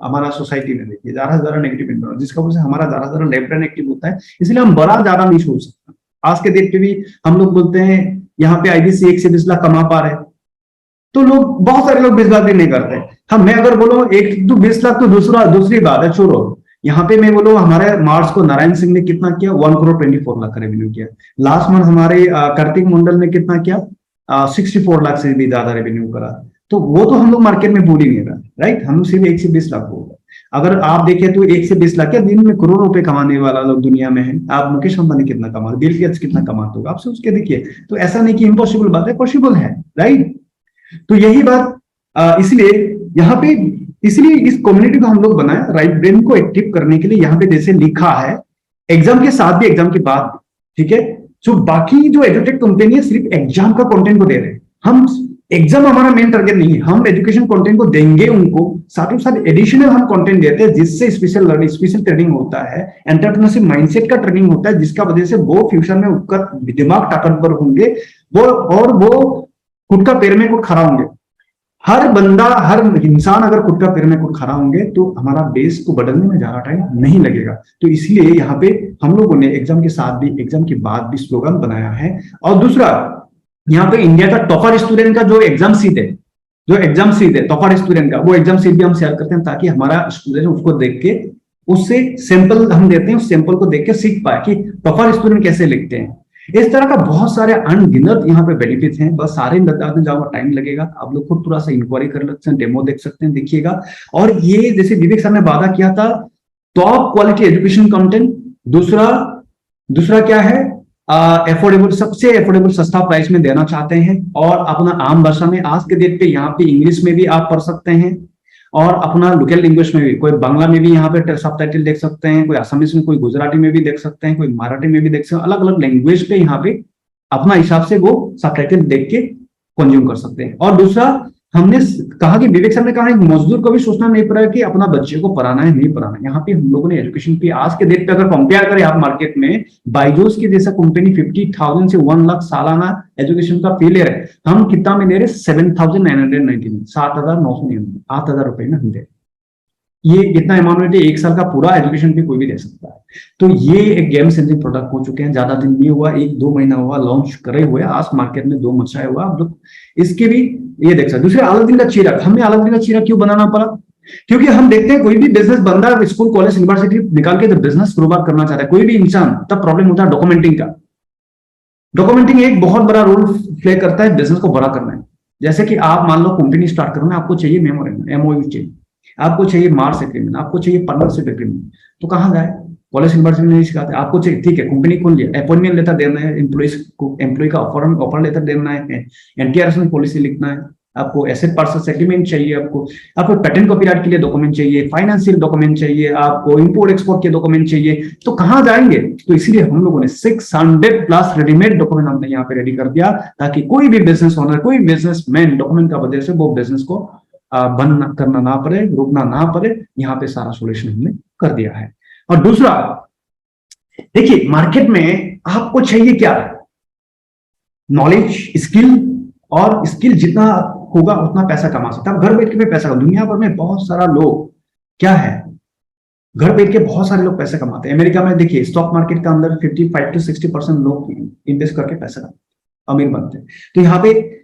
[SPEAKER 1] हमारा सोसाइटी में देखिए ज्यादा नेगेटिव एनवायरमेंट, जिसका वजह से हमारा ज्यादा लेफ्ट ब्रेन एक्टिव होता है। इसलिए हम बड़ा ज्यादा नहीं सोच सकते। आज के डेट पे भी हम लोग बोलते हैं यहाँ पे आईबीसी 1 से 20 लाख कमा पा रहे, तो लोग बहुत सारे लोग विश्वास भी नहीं करते। हम मैं अगर बोलो 1 to 20 लाख तो दूसरी बात है, छोड़ो। यहाँ पे मैं बोलूँ हमारे मार्च को नारायण सिंह ने कितना किया, 1 करोड़ 24 लाख का रेवेन्यू किया। लास्ट मंथ हमारे कार्तिक मंडल ने कितना किया, 64 लाख से भी ज्यादा रेवेन्यू करा। तो वो तो हम लोग मार्केट में भूल ही नहीं रहा, राइट। हम सिर्फ 1 से 20 लाख होगा। अगर आप देखें तो 1 से 20 लाख क्या दिन में करोड़ों रुपए कमाने वाला लोग दुनिया में है। आप मुकेश अंबानी कितना कमा, बिल गेट्स कितना कमाते होगा, आप सोच के देखिए। तो ऐसा नहीं कि इम्पॉसिबल बात है, पॉसिबल है, राइट। तो यही बात इसलिए यहाँ पे, इसलिए इस कम्युनिटी को हम लोग बनाए राइट ब्रेन को एक्टिव करने के लिए। यहाँ पे जैसे लिखा है, एग्जाम के साथ भी, एग्जाम के बाद भी, ठीक है। जो बाकी जो एजुटेक कंपनी है सिर्फ एग्जाम का कंटेंट को दे रहे हैं, हम एग्जाम हमारा मेन टारगेट नहीं है, हम एजुकेशन कंटेंट को देंगे उनको, साथ ही साथ एडिशनल हम कंटेंट देते हैं जिससे स्पेशल लर्निंग, स्पेशल ट्रेनिंग होता है, एंटरप्रेन्योरशिप माइंडसेट का ट्रेनिंग होता है, जिसका वजह से वो फ्यूचर में उसका दिमाग ताकतवर होंगे वो, और वो खुद का पैर में खुद खड़ा होंगे। हर बंदा, हर इंसान अगर खुद का पैर में खुद खड़ा होंगे तो हमारा देश को बदलने में ज्यादा टाइम नहीं लगेगा। तो इसलिए यहाँ पे हम लोगों ने एग्जाम के साथ भी, एग्जाम के बाद भी स्लोगन बनाया है। और दूसरा, यहाँ पे इंडिया का टॉपर स्टूडेंट का जो एग्जाम सीट है, टॉपर स्टूडेंट का, वो एग्जाम सीट भी हम शेयर करते हैं ताकि हमारा स्टूडेंट उसको देख के, उससे सैंपल हम देते हैं, उस सैंपल को देख के सीख पाए कि टॉपर स्टूडेंट कैसे लिखते हैं। इस तरह का बहुत सारे अनगिनत यहाँ पे बेनिफिट हैं, बस सारे बताने जाओ टाइम लगेगा। आप लोग खुद थोड़ा सा इंक्वायरी कर सकते हैं, डेमो देख सकते हैं, देखिएगा। और ये जैसे विवेक सर ने वादा किया था, टॉप क्वालिटी एजुकेशन कंटेंट, दूसरा क्या है, एफोर्डेबल, सबसे एफोर्डेबल सस्ता प्राइस में देना चाहते हैं, और अपना आम भाषा में, आज के डेट पे यहाँ पे इंग्लिश में भी आप पढ़ सकते हैं, और अपना लोकल लैंग्वेज में भी, कोई बांग्ला में भी यहाँ पे सब टाइटल देख सकते हैं, कोई असमीज में, कोई गुजराती में भी देख सकते हैं, कोई मराठी में भी देख सकते हैं, अलग अलग लैंग्वेज पे यहाँ पे अपना हिसाब से वो सब टाइटल देख के कंज्यूम कर सकते हैं। और दूसरा, हमने कहा कि विवेक सर ने कहा मजदूर को भी सोचना नहीं पड़ा कि अपना बच्चे को पढ़ाना है नहीं पढ़ाना। यहाँ पे हम लोगों ने एजुकेशन की आज के डेट पे अगर कंपेयर करें आप मार्केट में, बाइजूस की जैसा कंपनी 50,000 से 1 लाख सालाना एजुकेशन का फी ले रहे, हम कितना में ले रहे, 7,999, 7,999, 8,000 रुपए में हम दे। ये इतना अमाउंट है, 1 साल का पूरा एजुकेशन भी कोई भी दे सकता है। तो ये एक गेम चेंजिंग प्रोडक्ट हो चुके हैं, ज्यादा दिन नहीं हुआ, 1-2 महीना हुआ लॉन्च करे हुए, आज मार्केट में 2 मचाए हुआ। आप लोग इसके भी ये देख सकते। दूसरे, अलाउद्दीन का चीरा, हमें अलाउद्दीन का चीरा क्यों बनाना पड़ा? क्योंकि हम देखते हैं कोई भी बिजनेस बंदा स्कूल कॉलेज यूनिवर्सिटी निकाल के जब बिजनेस कारोबार करना चाहता है कोई भी इंसान, तब प्रॉब्लम होता है डॉक्यूमेंटिंग का। डॉक्यूमेंटिंग एक बहुत बड़ा रोल प्ले करता है बिजनेस को बड़ा करना है। जैसे कि आप मान लो कंपनी स्टार्ट करना है, आपको चाहिए मेमोरेंडम, एमओयू चाहिए, आपको चाहिए मार्स एग्रीमेंट, आपको चाहिए पार्टनरशिप एग्रीमेंट, तो कहाँ जाए? कॉलेज यूनिवर्सिटी में नहीं सिखाते। आपको चाहिए, ठीक है, कंपनी खोल लिया, अपॉइंटमेंट लेटर देना है, एम्प्लॉइज को, एम्प्लॉय का ऑफर लेटर देना है, एंटी पॉलिसी लिखना है, आपको एसेट परचेस एग्रीमेंट चाहिए, आपको पेटेंट कॉपीराइट के लिए डॉक्यूमेंट चाहिए, फाइनेंशियल डॉक्यूमेंट चाहिए, आपको इंपोर्ट एक्सपोर्ट के डॉक्यूमेंट चाहिए, तो कहां जाएंगे? तो इसीलिए हम लोगों ने 600+ रेडीमेड डॉक्यूमेंट हमने यहाँ पे रेडी कर दिया, ताकि कोई भी बिजनेस ओनर, कोई बिजनेसमैन डॉक्यूमेंट का वजह से वो बिजनेस को बंद करना ना पड़े, रोकना ना पड़े। यहाँ पे सारा सोल्यूशन हमने कर दिया है। और दूसरा, देखिए मार्केट में आपको चाहिए क्या? नॉलेज, स्किल, और स्किल जितना होगा उतना पैसा कमा सकता है। घर बैठ के भी पैसा, दुनिया भर में बहुत सारा लोग क्या है, घर बैठ के बहुत सारे लोग पैसे कमाते हैं। अमेरिका में देखिए स्टॉक मार्केट का अंदर 55 से 60% लोग इन्वेस्ट करके पैसा अमीर बनते हैं। तो यहाँ पे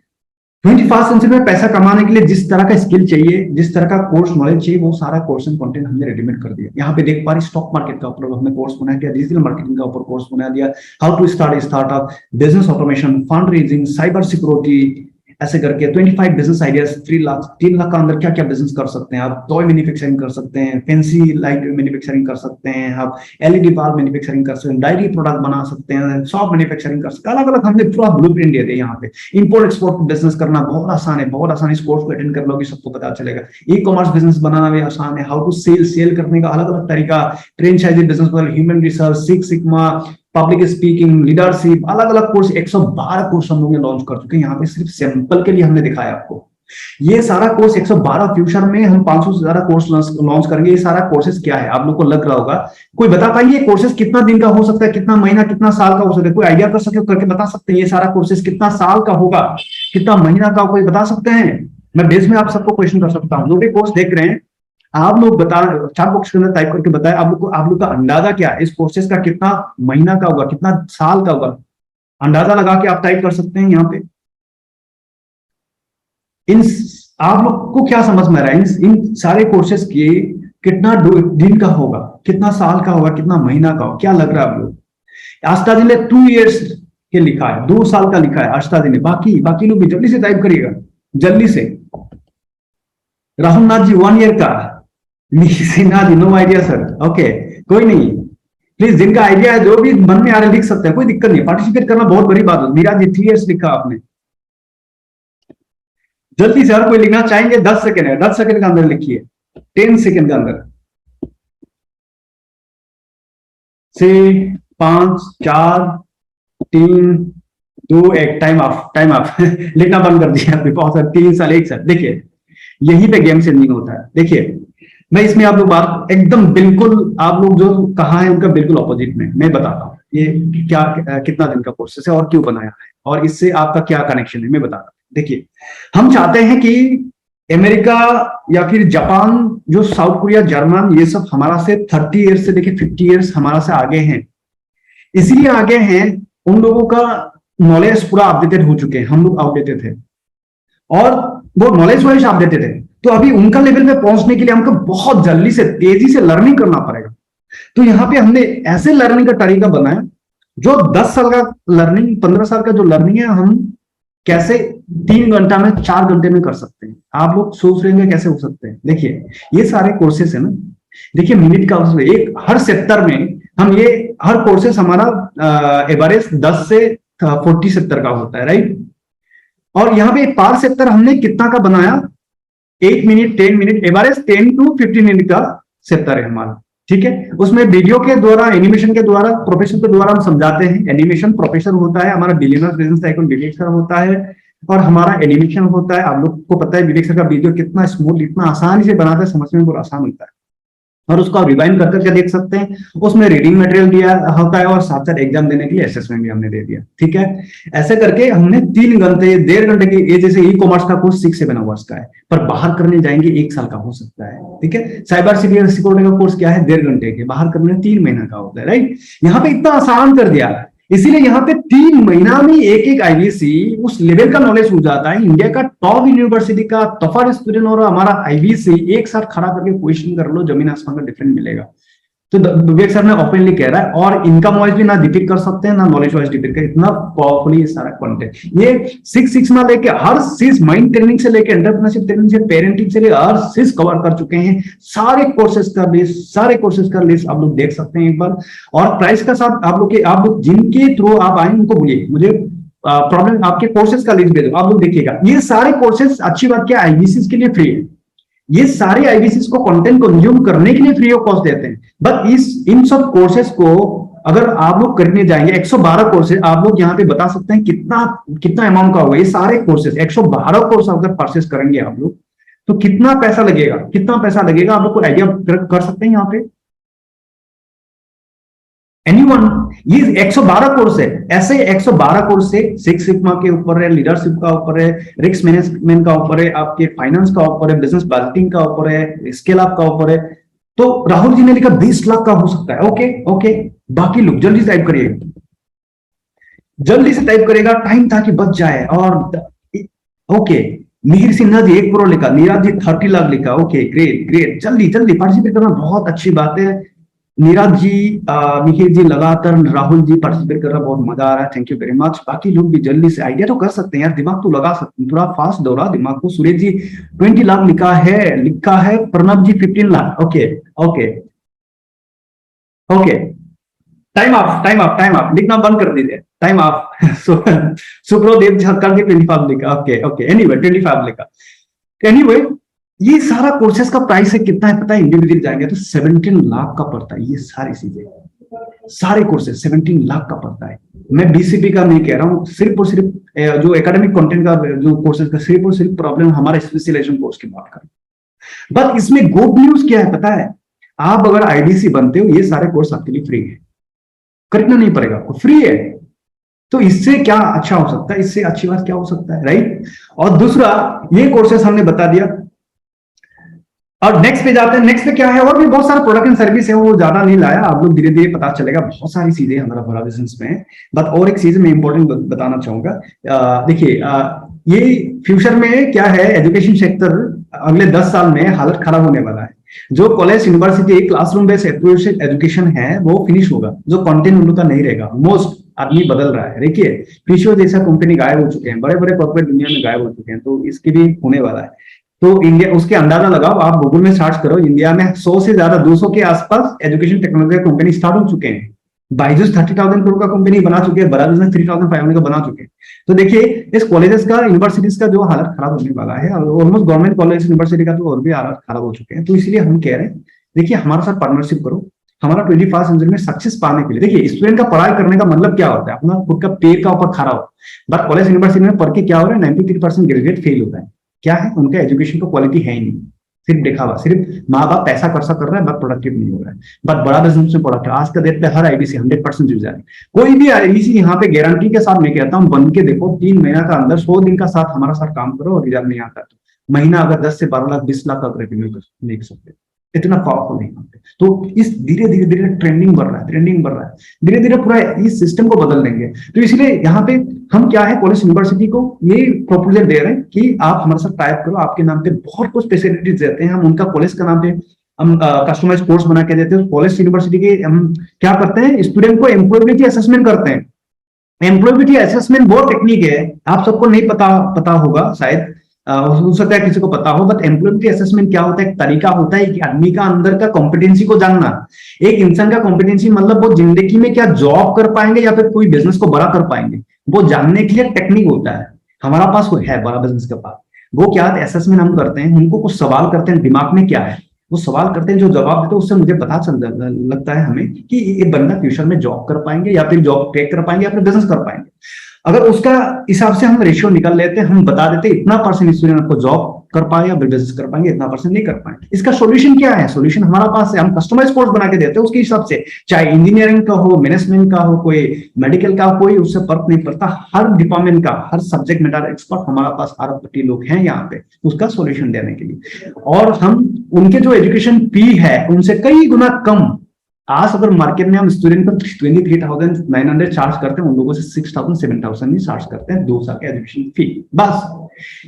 [SPEAKER 1] 21st सेंचुरी में पैसा कमाने के लिए जिस तरह का स्किल चाहिए, जिस तरह का कोर्स नॉलेज चाहिए, वो सारा कोर्स एंड कंटेंट हमने रेडीमेड कर दिया। यहाँ पे देख पा रहे स्टॉक मार्केट का ऊपर हमने कोर्स बना दिया, डिजिटल मार्केटिंग का ऊपर कोर्स बना दिया, how to start startup, business automation, fund raising, cyber security, ऐसे करके 25 बिजनेस आइडियाज, 3 लाख का अंदर क्या क्या बिजनेस कर सकते हैं आप। टॉय मैन्युफैक्चरिंग कर सकते हैं, फैंसी लाइट मैन्युफैक्चरिंग कर सकते हैं आप, एलईडी बल्ब मैन्युफैक्चरिंग कर सकते हैं, डायरी प्रोडक्ट बना सकते हैं, शॉप मैन्युफैक्चरिंग कर सकते हैं। अलग अलग हमने पूरा ब्लूप्रिंट दिए थे। यहाँ पे इंपोर्ट एक्सपोर्ट बिजनेस करना बहुत आसान है, बहुत आसान। इस कोर्स को अटेंड कर लोगे सबको पता चलेगा। ई कॉमर्स बिजनेस बनाना भी आसान है, हाउ टू सेल करने का अलग अलग तरीका, franchise business model, human resource, six sigma, public speaking, leadership, अलग अलग कोर्स, 112 कोर्स हम लोग लॉन्च कर चुके हैं। यहाँ पे सिर्फ सैंपल के लिए हमने दिखाया आपको। ये सारा कोर्स 112, फ्यूचर में हम 500 से ज्यादा कोर्स लॉन्च करेंगे। ये सारा कोर्सेज क्या है आप लोग को लग रहा होगा, कोई बता पाएंगे कोर्सेज कितना दिन का हो सकता है, कितना महीना, कितना साल का हो सकता है? कोई आइडिया कर सके करके बता सकते हैं ये सारा कोर्सेज कितना साल का होगा, कितना महीना का, कोई बता सकते हैं? मैं बेस में आप सबको क्वेश्चन कर सकता हूँ। जो भी कोर्स देख रहे हैं आप लोग बता, चैट बॉक्स के अंदर टाइप करके बताएं आप लोग का अंदाजा क्या है, इस कोर्सेज का कितना महीना का होगा, कितना साल का होगा, अंदाजा लगा के आप टाइप कर सकते हैं। यहाँ पे इन आप लोग को क्या समझ में आ रहा है, इन सारे कोर्सेज के कितना दिन का होगा, कितना साल का होगा, कितना महीना का होगा, क्या लग रहा है आप लोग? आस्था जी ने 2 इयर्स के लिखा है, 2 साल का लिखा है आस्था जी ने। बाकी लोग भी जल्दी से टाइप करिएगा, जल्दी से। राहुल नाथ जी 1 ईयर का, जी नो आइडिया सर, ओके कोई नहीं, प्लीज जिनका आइडिया है जो भी मन में आ रहा है लिख सकते हैं, कोई दिक्कत नहीं, पार्टिसिपेट करना बहुत बड़ी बात है। मीरा जी 3 इयर्स लिखा आपने, जल्दी से हर कोई लिखना चाहेंगे, 10 सेकंड है, 10 सेकंड के अंदर लिखिए, 10 सेकंड के अंदर। 6, 5, 4, 3, तो एक टाइम ऑफ लिखना बंद कर दिया आपने, बहुत सारे 3 साल 1 साल। देखिए यहीं पे गेम चेंजिंग होता है। देखिए मैं इसमें आप लोग बात एकदम बिल्कुल आप लोग जो कहा है उनका बिल्कुल ऑपोजिट में मैं बताता हूँ ये क्या कितना दिन का प्रोसेस है और क्यों बनाया है और इससे आपका क्या कनेक्शन है मैं बताता हूँ। देखिए हम चाहते हैं कि अमेरिका या फिर जापान, जो साउथ कोरिया, जर्मन, ये सब हमारा से 30 ईयर्स से लेके 50 ईयर्स हमारा से आगे हैं। इसलिए आगे हैं, उन लोगों का नॉलेज पूरा अपडेटेड हो चुके हैं, हम लोग आउटडेटेड थे और वो नॉलेज वाइज अपडेटेड है। तो अभी उनका लेवल पे पहुंचने के लिए हमको बहुत जल्दी से तेजी से लर्निंग करना पड़ेगा। तो यहाँ पे हमने ऐसे लर्निंग का तरीका बनाया जो 10 साल का लर्निंग, 15 साल का जो लर्निंग है, हम कैसे 3 घंटा में 4 घंटे में कर सकते हैं। आप लोग सोच रहे हैं कैसे हो सकते हैं। देखिए ये सारे कोर्सेस है ना, देखिए मिनट का एक हर सेक्टर में हम ये हर कोर्सेस हमारा एवरेज 10 से 40 सेक्टर का होता है, राइट। और यहाँ पे पर सेक्टर हमने कितना का बनाया, 8 minute 10 minute, average 10 to 15 minute का सेक्टर है हमारा, ठीक है। उसमें वीडियो के द्वारा, एनिमेशन के द्वारा, प्रोफेशन के द्वारा हम समझाते हैं। एनिमेशन प्रोफेसर होता है हमारा, बिलियनर्स बिजनेस टाइकून विवेक सर होता है और हमारा एनिमेशन होता है। आप लोग को पता है विवेक सर का वीडियो कितना स्मूथ, इतना आसानी से बनाते हैं, समझने में बहुत आसान होता है और उसको आप रिवाइंड कर करके देख सकते हैं। उसमें रीडिंग मटेरियल दिया होता है और साथ साथ एग्जाम देने के लिए असेसमेंट भी हमने दे दिया, ठीक है। ऐसे करके हमने 3 घंटे 1.5 घंटे की, ये जैसे ई कॉमर्स का कोर्स 6-7 आवर्स का है, पर बाहर करने जाएंगे 1 साल का हो सकता है, ठीक है। साइबर सिक्योरिटी का कोर्स क्या है, 1.5 घंटे के, बाहर करने 3 महीना का होता है, राइट। यहाँ पे इतना आसान कर दिया, इसीलिए यहाँ पे 3 महीना में एक आईबीसी उस लेवल का नॉलेज हो जाता है। इंडिया का टॉप यूनिवर्सिटी का टॉपर स्टूडेंट और हमारा आईबीसी एक साथ खड़ा करके क्वेश्चन कर लो, जमीन आसमान का डिफरेंस मिलेगा। तो विवेक सर ने ओपनली कह रहा है और इनकम वाइज भी ना डिफीट कर सकते हैं ना नॉलेज वाइज डिफीट कर, इतना पावरफुली ये सारा कंटेंट। ये 6 सिग्मा लेके हर चीज, माइंड ट्रेनिंग से लेके एंटरप्रेन्योरशिप ट्रेनिंग से पेरेंटिंग से लेकर हर चीज कवर कर चुके हैं। सारे कोर्सेज का लिस्ट आप लोग देख सकते हैं एक बार। और प्राइस का साथ आप लोग जिनके थ्रू आप आए उनको बोलिए मुझे प्रॉब्लम, आपके कोर्सेज का लिस्ट भेजो, आप लोग देखिएगा। ये सारे कोर्सेज, अच्छी बात क्या, आईबीसी के लिए फ्री है। ये सारे आईबीसी को कंटेंट कंज्यूम करने के लिए फ्री ऑफ कॉस्ट देते हैं। बट इन सब कोर्सेज को अगर आप लोग करने जाएंगे, 112 कोर्सेज आप लोग यहाँ पे बता सकते हैं कितना अमाउंट का होगा। ये सारे कोर्सेज 112 कोर्स अगर परचेस करेंगे आप लोग तो कितना पैसा लगेगा आप लोग को आइडिया कर सकते हैं यहाँ पे। एनीवन, ये 112 कोर्स है, ऐसे 112 कोर्स से 6 सिग्मा के ऊपर है, लीडरशिप का ऊपर है, रिस्क मैनेजमेंट का ऊपर है, आपके फाइनेंस का ऊपर है, बिजनेस बजटिंग का ऊपर है, स्केल अप का ऊपर है। तो राहुल जी ने लिखा 20 लाख का हो सकता है। ओके, बाकी लोग जल्दी से टाइप करिएगा, जल्दी से टाइप करेगा, टाइम था कि बच जाए। और ओके, मिहिर सिन्हा जी 1 करोड़ लिखा, नीरज जी 30 लाख लिखा। ओके, ग्रेट, जल्दी पार्टिसिपेट करना बहुत अच्छी बात है। नीरज जी, मिहिर जी लगातार, राहुल जी पार्टिसिपेट कर रहा, बहुत मजा आ रहा है, थैंक यू वेरी मच। बाकी लोग भी जल्दी से आइडिया तो कर सकते हैं यार, दिमाग तो लगा सकते हैं, थोड़ा फास्ट दौड़ा दिमाग को। सुरेश जी 20 लाख लिखा है। प्रणब जी 15 लाख। ओके, टाइम ऑफ लिखना बंद कर दीजिए, टाइम ऑफ। सुब्रोदेव कर दिए 25 लिखा। ओके, एनीवे 25 लिखा। एनीवे ये सारा कोर्सेस का प्राइस है कितना है पता है, इंडिविजुअल जाएंगे तो 17 लाख का पड़ता है। ये सारी चीजें, सारे कोर्सेस 17 लाख का पड़ता है। मैं बीसीपी का नहीं कह रहा हूँ, सिर्फ और सिर्फ जो एकेडमिक कंटेंट का जो कोर्सेज का सिर्फ और सिर्फ प्रॉब्लम हमारा स्पेशलाइजेशन कोर्स की बात करें। बट इसमें गुड न्यूज क्या है पता है, आप अगर आईडीसी बनते हो ये सारे कोर्स आपके लिए फ्री है, खरीदना नहीं पड़ेगा, फ्री है। तो इससे क्या अच्छा हो सकता है, इससे अच्छी बात क्या हो सकता है, राइट। और दूसरा, ये कोर्सेस हमने बता दिया। और नेक्स्ट पे जाते हैं। नेक्स्ट पे क्या है, और भी बहुत सारा प्रोडक्ट एंड सर्विस है, वो ज्यादा नहीं लाया, आप लोग धीरे धीरे पता चलेगा, बहुत सारी चीजें हमारा बड़ा बिजनेस में है। बट और एक चीज मैं इंपॉर्टेंट बताना चाहूंगा, देखिए ये फ्यूचर में क्या है, एजुकेशन सेक्टर अगले 10 साल में हालत खराब होने वाला है। जो college university classroom based education है वो फिनिश होगा, जो कंटेंट उन लोग का नहीं रहेगा। मोस्ट आदमी बदल रहा है, देखिए फिशो जैसा कंपनी गायब हो चुके हैं, बड़े बड़े कॉर्पोरेट दुनिया में गायब हो चुके हैं, तो इसके भी होने वाला है। तो इंडिया, उसके अंदाजा लगाओ, आप गूगल में सर्च करो, इंडिया में 100 से ज्यादा 200 के आसपास एजुकेशन टेक्नोलॉजी कंपनी स्टार्ट हो चुके हैं। बाइजूस 30,000 करोड़ का कंपनी बना चुके हैं, बड़ा बिजनेस 3,500 का बना चुके हैं। तो देखिए इस कॉलेजेस का, यूनिवर्सिटीज का जो हालत खराब होने वाला है, ऑलमोस्ट गवर्नमेंट कॉलेज यूनिवर्सिटी का तो और भी हालत खराब हो चुके हैं। तो इसलिए हम कह रहे हैं, देखिए हमारे साथ पार्टनरशिप करो, हमारा 21st सेंचुरी में सक्सेस पाने के लिए, देखिए स्टूडेंट का पढ़ाई करने का मतलब क्या होता है, अपना खुद का पैर का ऊपर खड़ा हो। बट कॉलेज यूनिवर्सिटी में पढ़ के क्या हो रहा है, 93% ग्रेजुएट फेल होता है। क्या है, उनका एजुकेशन का क्वालिटी है ही नहीं, सिर्फ दिखावा, सिर्फ माँ बाप पैसा खर्चा कर रहा है बट प्रोडक्टिव नहीं हो रहा है। बट बड़ा बिजनेस में प्रोडक्टिव, आज का डेट पे हर आईबीसी 100% यूज है। कोई भी आईबीसी यहाँ पे गारंटी के साथ मैं कहता हूँ, बन के देखो 3 महीना का अंदर 100 दिन का साथ हमारा साथ काम करो और रिजल्ट नहीं आता तो महीना अगर 10 से 12 लाख 20 लाख का रेवेन्यू देख सकते, इतना पावरफुल नहीं होते। तो इस धीरे धीरे धीरे ट्रेंडिंग बढ़ रहा है, ट्रेंडिंग बढ़ रहा है, धीरे धीरे पूरा इस सिस्टम को बदल देंगे। तो इसलिए यहाँ पे हम क्या है, कॉलेज यूनिवर्सिटी को ये प्रपोजल दे रहे हैं कि आप हमारे साथ टाइप करो, आपके नाम पे बहुत कुछ फैसिलिटीज देते हैं हम, उनका कॉलेज का नाम पे हम कस्टमाइज कोर्स बना के देते हैं। कॉलेज यूनिवर्सिटी के हम क्या करते हैं, स्टूडेंट को एम्प्लॉयबिलिटी असेसमेंट करते हैं। एम्प्लॉयबिलिटी असेसमेंट वो टेक्निक है, आप सबको नहीं पता होगा शायद, हो सकता है किसी को पता हो, बट एम्प्लॉयबिलिटी असेसमेंट क्या होता है, एक तरीका होता है कि आदमी का अंदर का कॉम्पिटेंसी को जानना। एक इंसान का कॉम्पिटेंसी मतलब वो जिंदगी में क्या जॉब कर पाएंगे या फिर कोई बिजनेस को बड़ा कर पाएंगे, वो जानने के लिए टेक्निक होता है। हमारा पास वो है बड़ा बिजनेस के पास, वो क्या असेसमेंट हम करते हैं, उनको कुछ सवाल करते हैं, दिमाग में क्या है वो सवाल करते हैं, जो जवाब देते हैं उससे मुझे पता चल लगता है हमें कि ये बंदा फ्यूचर में जॉब कर पाएंगे या फिर जॉब टेक कर पाएंगे या फिर बिजनेस कर पाएंगे। अगर उसका हिसाब से हम रेशियो निकाल लेते हैं, हम बता देते हैं इतना परसेंट स्टूडेंट आपको जॉब कर पाए या बिजनेस कर पाएंगे, इतना परसेंट नहीं कर पाएंगे। इसका सॉल्यूशन क्या है, सॉल्यूशन हमारा पास है, हम कस्टमाइज कोर्स बना के देते हैं उसके हिसाब से, चाहे इंजीनियरिंग का हो, मैनेजमेंट का हो, कोई मेडिकल का, कोई उससे फर्क नहीं पड़ता, हर डिपार्टमेंट का हर सब्जेक्ट मैटर एक्सपर्ट हमारा पास आरपटी लोग हैं यहाँ पे उसका सॉल्यूशन देने के लिए। और हम उनके जो एजुकेशन फी है उनसे कई गुना कम, आज अगर मार्केट में हम स्टूडेंट को 23,900 चार्ज करते हैं, उन लोगों से 6,000 7,000 ही चार्ज करते हैं 2 साल के एजुकेशन फी। बस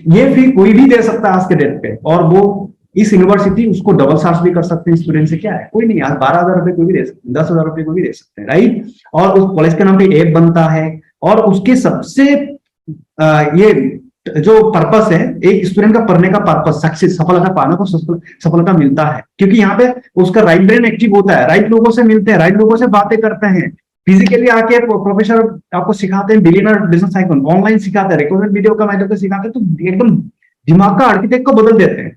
[SPEAKER 1] ये फी कोई भी दे सकता है आज के डेट पे, और वो इस यूनिवर्सिटी उसको डबल चार्ज भी कर सकते हैं स्टूडेंट से। क्या है, कोई नहीं, आज 12,000 रुपए कोई भी दे सकते हैं, 10,000 रुपए कोई भी दे सकते हैं, राइट। और उस कॉलेज के नाम पे ऐप बनता है, और उसके सबसे ये जो पर्पस है, एक स्टूडेंट का पढ़ने का पर्पस, सक्सेस, सफलता पाने को सफलता मिलता है, क्योंकि यहाँ पे उसका राइट ब्रेन एक्टिव होता है, राइट लोगों से मिलते हैं, राइट लोगों से बातें करते हैं, फिजिकली आके प्रोफेसर आपको सिखाते हैं, बिलियनर बिजनेस आइकन ऑनलाइन सिखाते हैं, रिकॉर्डेड वीडियो का माध्यम से सिखाते हैं, तो एकदम दिमाग का आर्किटेक्ट को बदल देते हैं,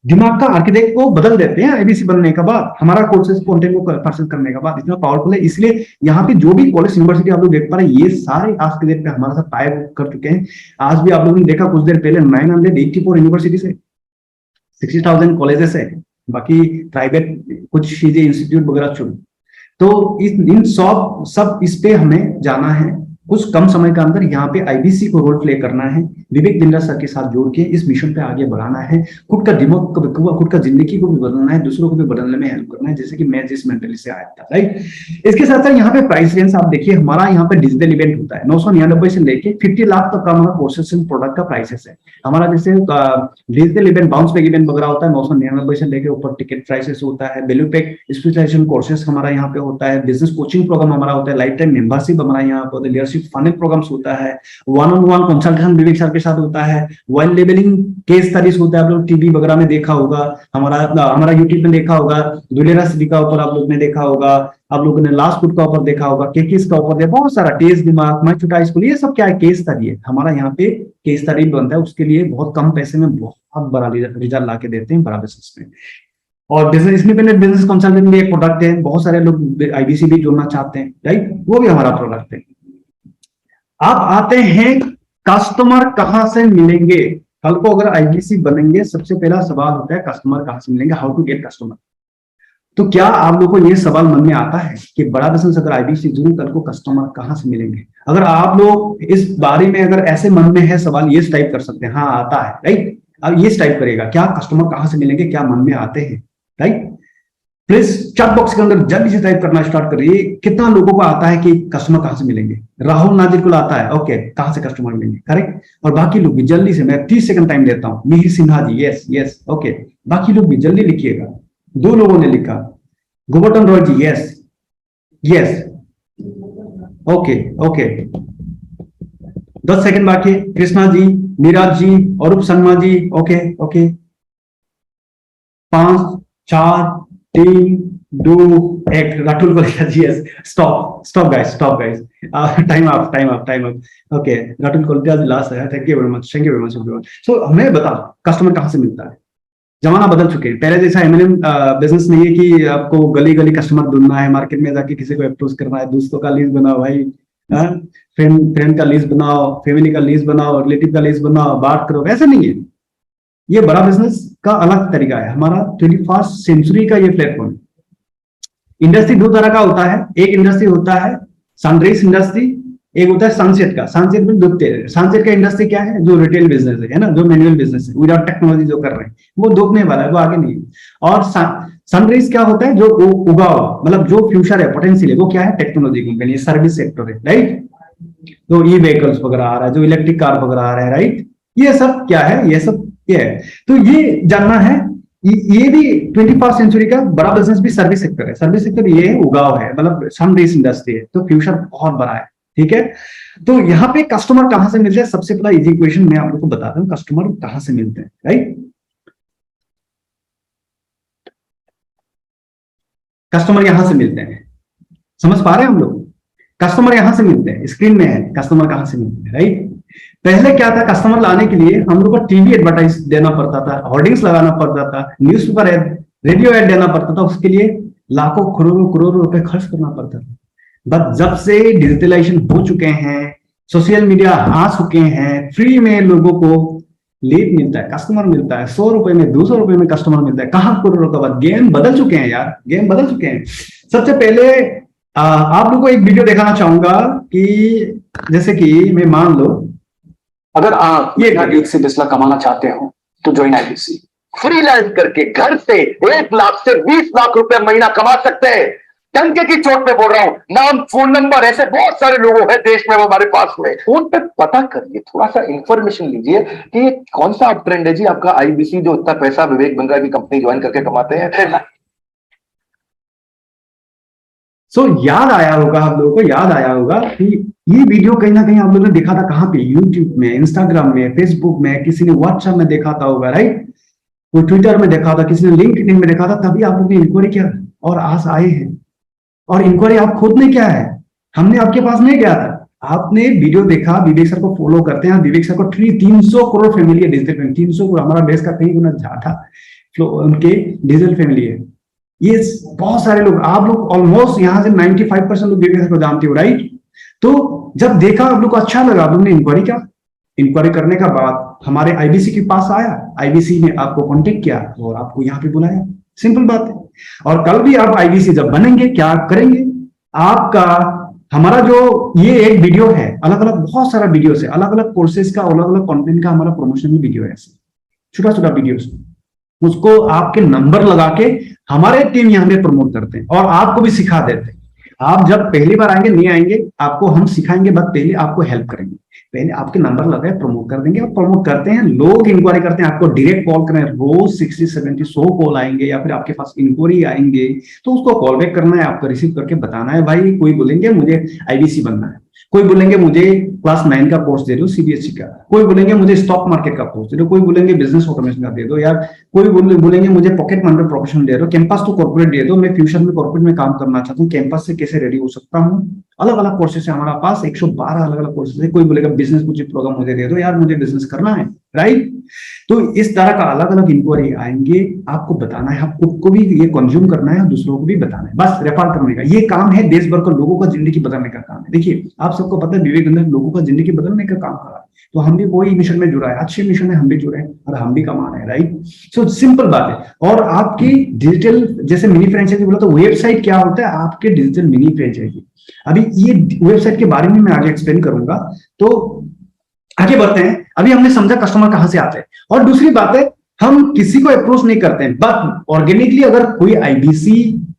[SPEAKER 1] दिमाग का आर्किटेक्ट को बदल देते हैं एबीसी बनने के बाद, हमारा कोर्सेज कंटेंट को परचेज करने के बाद। इतना पावरफुल है, इसलिए यहाँ पे जो भी कॉलेज यूनिवर्सिटी आप लोग देख पा रहे हैं, ये सारे आज के डेट पे हमारे साथ टाइप कर चुके हैं। आज भी आप लोगों ने देखा कुछ देर पहले 984 यूनिवर्सिटी से 60,000 कॉलेजेस है, बाकी प्राइवेट कुछ चीजें इंस्टीट्यूट वगैरह चुन। तो इन सब इस पे हमें जाना है, कुछ कम समय के अंदर यहाँ पे आईबीसी को रोल प्ले करना है, विवेक बिंद्रा सर के साथ जोड़ के इस मिशन पे आगे बढ़ाना है, खुद का दिमाग को, खुद का जिंदगी को भी बदलना है, दूसरों को भी बदलने में हेल्प करना है, जैसे कि मैं जिस मेंटली से आया था, राइट। इसके साथ साथ यहाँ पे प्राइस रेंज आप देखिए, हमारा यहाँ पे डिजिटल इवेंट होता है 999 से लेके 50 लाख तक का हमारा कोर्सेस एंड प्रोडक्ट का प्राइसेस है। हमारा जैसे digital event, bounce back event वगैरह होता है 999 से लेके ऊपर टिकट प्राइसेस होता है, वैल्यू पैक स्पेशलाइजेशन कोर्सेस हमारा यहाँ पे होता है, बिजनेस कोचिंग प्रोग्राम हमारा होता है, लाइफ टाइम मेंबरशिप हमारा यहाँ पे, लीडरशिप फनल प्रोग्राम्स होता है, 1-on-1 कंसल्टेशन विवेक सर के साथ होता है, वाइल्ड लेवलिंग केस स्टडीज होता है, आप लोग टीवी वगैरह में देखा होगा, हमारा यूट्यूब में देखा होगा, दुलेरा सिटी का ऊपर आप लोग ने देखा होगा, आप लोगों ने लास्ट फुट का ऊपर देखा होगा, केकिस का ऊपर देखा, बहुत सारा टेस्ट दिमाग, मैं छोटा स्कूल, ये सब क्या है, केस स्टडी है। हमारा यहाँ पे केस स्टडी बनता है, उसके लिए बहुत कम पैसे में बहुत बड़ा रिजल्ट ला के देते हैं बड़ा बिजनेस में। और बिजनेस इंडिपेंडेंट बिजनेस कंसल्टेंट भी एक प्रोडक्ट है, बहुत सारे लोग आईबीसी भी जोड़ना चाहते हैं, राइट, वो भी हमारा प्रोडक्ट है। आप आते हैं कस्टमर कहां से मिलेंगे, कल को अगर आईबीसी बनेंगे सबसे पहला सवाल होता है कस्टमर कहां से मिलेंगे, हाउ टू गेट कस्टमर। तो क्या आप लोगों को ये सवाल मन में आता है कि बड़ा बिजनेस अगर आईबीसी जुड़ूं कल को कस्टमर कहां से मिलेंगे? अगर आप लोग इस बारे में अगर ऐसे मन में है सवाल, ये टाइप कर सकते हैं, हाँ आता है, राइट। अब ये टाइप करेगा, क्या कस्टमर कहां से मिलेंगे, क्या मन में आते हैं, राइट। प्लीज चैट बॉक्स के अंदर जल्दी से टाइप करना स्टार्ट करिए, कितना लोगों को आता है कि कस्टमर कहां से मिलेंगे। राहुल नाजिर को आता है, ओके, कहां से कस्टमर मिलेंगे, करेक्ट। और बाकी लोग भी जल्दी से, मैं 30 सेकंड टाइम देता हूं। Mihir Sinha ji, yes yes, okay, बाकी लोग भी जल्दी लिखिएगा। 2 लोगों ने लिखा, Govardhan Roy ji, yes yes, okay okay, 10 second बाकी। Krishna ji, Neeraj ji, Arup Sharma ji, okay okay, 5 4 3 2 1, Rathul Koliya ji, yes, stop guys, time up, okay, Rathul Koliya ji last है, thank you very much everyone. So हमें बताओ कस्टमर कहां से मिलता है, जमाना बदल चुके हैं। पहले जैसा एमएलएम बिजनेस नहीं है कि आपको गली गली कस्टमर ढूंढना है, मार्केट में जाके किसी को अप्रोच करना है, दोस्तों का लिस्ट बनाओ भाई, फ्रेंड का लिस्ट बनाओ, फैमिली का लिस्ट बनाओ, रिलेटिव का लिस्ट बनाओ, बात करो, ऐसा नहीं है। ये बड़ा बिजनेस का अलग तरीका है। हमारा 21st सेंचुरी का ये प्लेटफॉर्म है। इंडस्ट्री दो तरह का होता है। एक इंडस्ट्री होता है सनराइज इंडस्ट्री, एक होता है सनसेट का। सनसेट में डूबते हैं। सनसेट का इंडस्ट्री क्या है? जो रिटेल बिजनेस है ना, जो मैनुअल बिजनेस है, विदाउट टेक्नोलॉजी जो कर रहे हैं, वो डूबने वाला है, वो आगे नहीं है। और सनराइज क्या होता है? जो उगा हुआ, मतलब जो फ्यूचर है, पोटेंशियल है, वो क्या है? टेक्नोलॉजी कंपनी, सर्विस सेक्टर है, राइट। तो ई व्हीकल्स वगैरह आ रहा है, जो इलेक्ट्रिक कार वगैरह आ रहा है, राइट। ये सब क्या है? ये सब ये है। तो ये जानना है। ये भी 21st सेंचुरी का बड़ा बिजनेस भी सर्विस सेक्टर है। सर्विस सेक्टर ये है, उगाव है, मतलब सनराइज इंडस्ट्री है। तो फ्यूचर बहुत बड़ा है, ठीक है। तो यहाँ पे कस्टमर कहां से मिलते हैं? सबसे पहला इजी इक्वेशन मैं आप लोग को बताता हूँ, कस्टमर कहां से मिलते हैं, राइट। कस्टमर यहां से मिलते हैं, समझ पा रहे हैं हम लोग? कस्टमर यहां से मिलते हैं, स्क्रीन में है कस्टमर कहां से मिलते हैं, राइट। पहले क्या था? कस्टमर लाने के लिए हम लोग को टीवी एडवर्टाइज देना पड़ता था, होर्डिंग्स लगाना पड़ता था, न्यूज़पेपर एड, रेडियो एड देना पड़ता था। उसके लिए लाखों करोड़ों रुपए खर्च करना पड़ता था। बट जब से डिजिटलाइजेशन हो चुके हैं, सोशल मीडिया आ चुके हैं, फ्री में लोगों को लीड मिलता है, कस्टमर मिलता है। 100 रुपए में, 200 रुपए में कस्टमर मिलता है। कहां करोड़ों का बात। गेम बदल चुके हैं यार, गेम बदल चुके हैं। सबसे पहले आप लोगों को एक वीडियो दिखाना चाहूंगा कि जैसे कि मैं मान लो,
[SPEAKER 4] अगर आप ये 1 से 10 लाख कमाना चाहते हो तो ज्वाइन आईबीसी। फ्रीलांस करके घर से 1 लाख से 20 लाख रुपए महीना कमा सकते हैं। टंके की चोट पे बोल रहा हूं, नाम, फोन नंबर, ऐसे बहुत सारे लोगों हैं देश में, वो हमारे पास में। फोन पे पता करिए, थोड़ा सा इंफॉर्मेशन लीजिए कि कौन सा आप ट्रेंड है जी आपका आईबीसी, जो इतना पैसा विवेक बंगा की कंपनी ज्वाइन करके कमाते हैं।
[SPEAKER 1] सो याद आया होगा, आप लोगों को याद आया होगा कि ये वीडियो कहीं ना कहीं आप लोगों ने देखा था। कहां पे? यूट्यूब में, इंस्टाग्राम में, फेसबुक में, किसी ने व्हाट्सएप में देखा था होगा, राइट। कोई ट्विटर में देखा था, किसी ने लिंक्डइन में देखा था, तभी आप लोगों ने इंक्वायरी किया और आज आए हैं। और इंक्वायरी आप खुद ने किया है, हमने आपके पास नहीं गया था। आपने वीडियो देखा, विवेक सर को फॉलो करते हैं। विवेक सर को 300 करोड़ फैमिली है डिजिटल फैमिली, 300 करोड़, हमारा देश का कहीं गुना ज्यादा उनके डिजिटल फैमिली है। ये बहुत सारे लोग, आप लोग ऑलमोस्ट यहां से 95% लोग विवेक सर को जानते हो, राइट। तो जब देखा, आप लोग को अच्छा लगा, आप लोग ने इंक्वायरी किया। इंक्वायरी करने का बाद हमारे आईबीसी के पास आया, आईबीसी ने आपको कांटेक्ट किया और आपको यहाँ पे बुलाया। सिंपल बात है। और कल भी आप आईबीसी जब बनेंगे, क्या करेंगे? आपका हमारा जो ये एक वीडियो है, अलग अलग बहुत सारा वीडियो है, अलग अलग कोर्सेज का, अलग अलग कंटेंट का हमारा प्रमोशन वीडियो है, छोटा छोटा वीडियो। उसको आपके नंबर लगा के हमारे टीम यहाँ पे प्रमोट करते हैं और आपको भी सिखा देते हैं। आप जब पहली बार आएंगे, नहीं आएंगे, आपको हम सिखाएंगे, बस पहले आपको हेल्प करेंगे। पहले आपके नंबर लगाए, प्रमोट कर देंगे। और प्रमोट करते हैं, लोग इंक्वायरी करते हैं, आपको डायरेक्ट कॉल करें, रोज 60, 70, 100 कॉल आएंगे, या फिर आपके पास इंक्वायरी आएंगे, तो उसको कॉल बैक करना है, आपको रिसीव करके बताना है, भाई कोई बोलेंगे मुझे आईबीसी बनना है, कोई बोलेंगे मुझे क्लास 9 का कोर्स दे दो सीबीएसई का, कोई बोलेंगे मुझे स्टॉक मार्केट का कोर्स दे दो, कोई बोलेंगे बिजनेस ऑटोमेशन का दे दो, यार कोई बोलेंगे मुझे पॉकेट मनी प्रोफेशनल दे दो, कैंपस टू कॉर्पोरेट दे दो, मैं फ्यूचर में कॉर्पोरेट में काम करना चाहता हूँ, कैंपस से कैसे रेडी हो सकता हूँ। अलग अलग कोर्सेस है हमारा पास, 112 अलग अलग कोर्सेस है। कोई बोलेगा बिजनेस मुझे प्रोग्राम मुझे दे दो, यार मुझे बिजनेस करना है, राइट। तो इस तरह का अलग अलग इंक्वायरी आएंगे, आपको बताना है, आप खुद को भी ये कंज्यूम करना है, दूसरों को भी बताना है, बस रेफर करने का ये काम है। देश भर के लोगों का जिंदगी बदलने का काम है। देखिए आप सबको पता है विवेकानंद लोगों का जिंदगी बदलने का काम कर रहा है, तो हम भी वही मिशन में जुड़ा है, अच्छे मिशन में हम भी जुड़े हैं और हम भी कमा रहे हैं, राइट। सो सिंपल बात है। और आपकी डिजिटल जैसे मिनी फ्रेंचाइजी बोला, तो वेबसाइट क्या होता है? आपके डिजिटल मिनी फ्रेंचाइजी। अभी ये वेबसाइट के बारे में मैं आगे एक्सप्लेन करूंगा, तो आगे बढ़ते हैं। अभी हमने समझा कस्टमर कहां से आते हैं, और दूसरी बात है हम किसी को अप्रोच नहीं करते हैं, बट ऑर्गेनिकली अगर कोई आईबीसी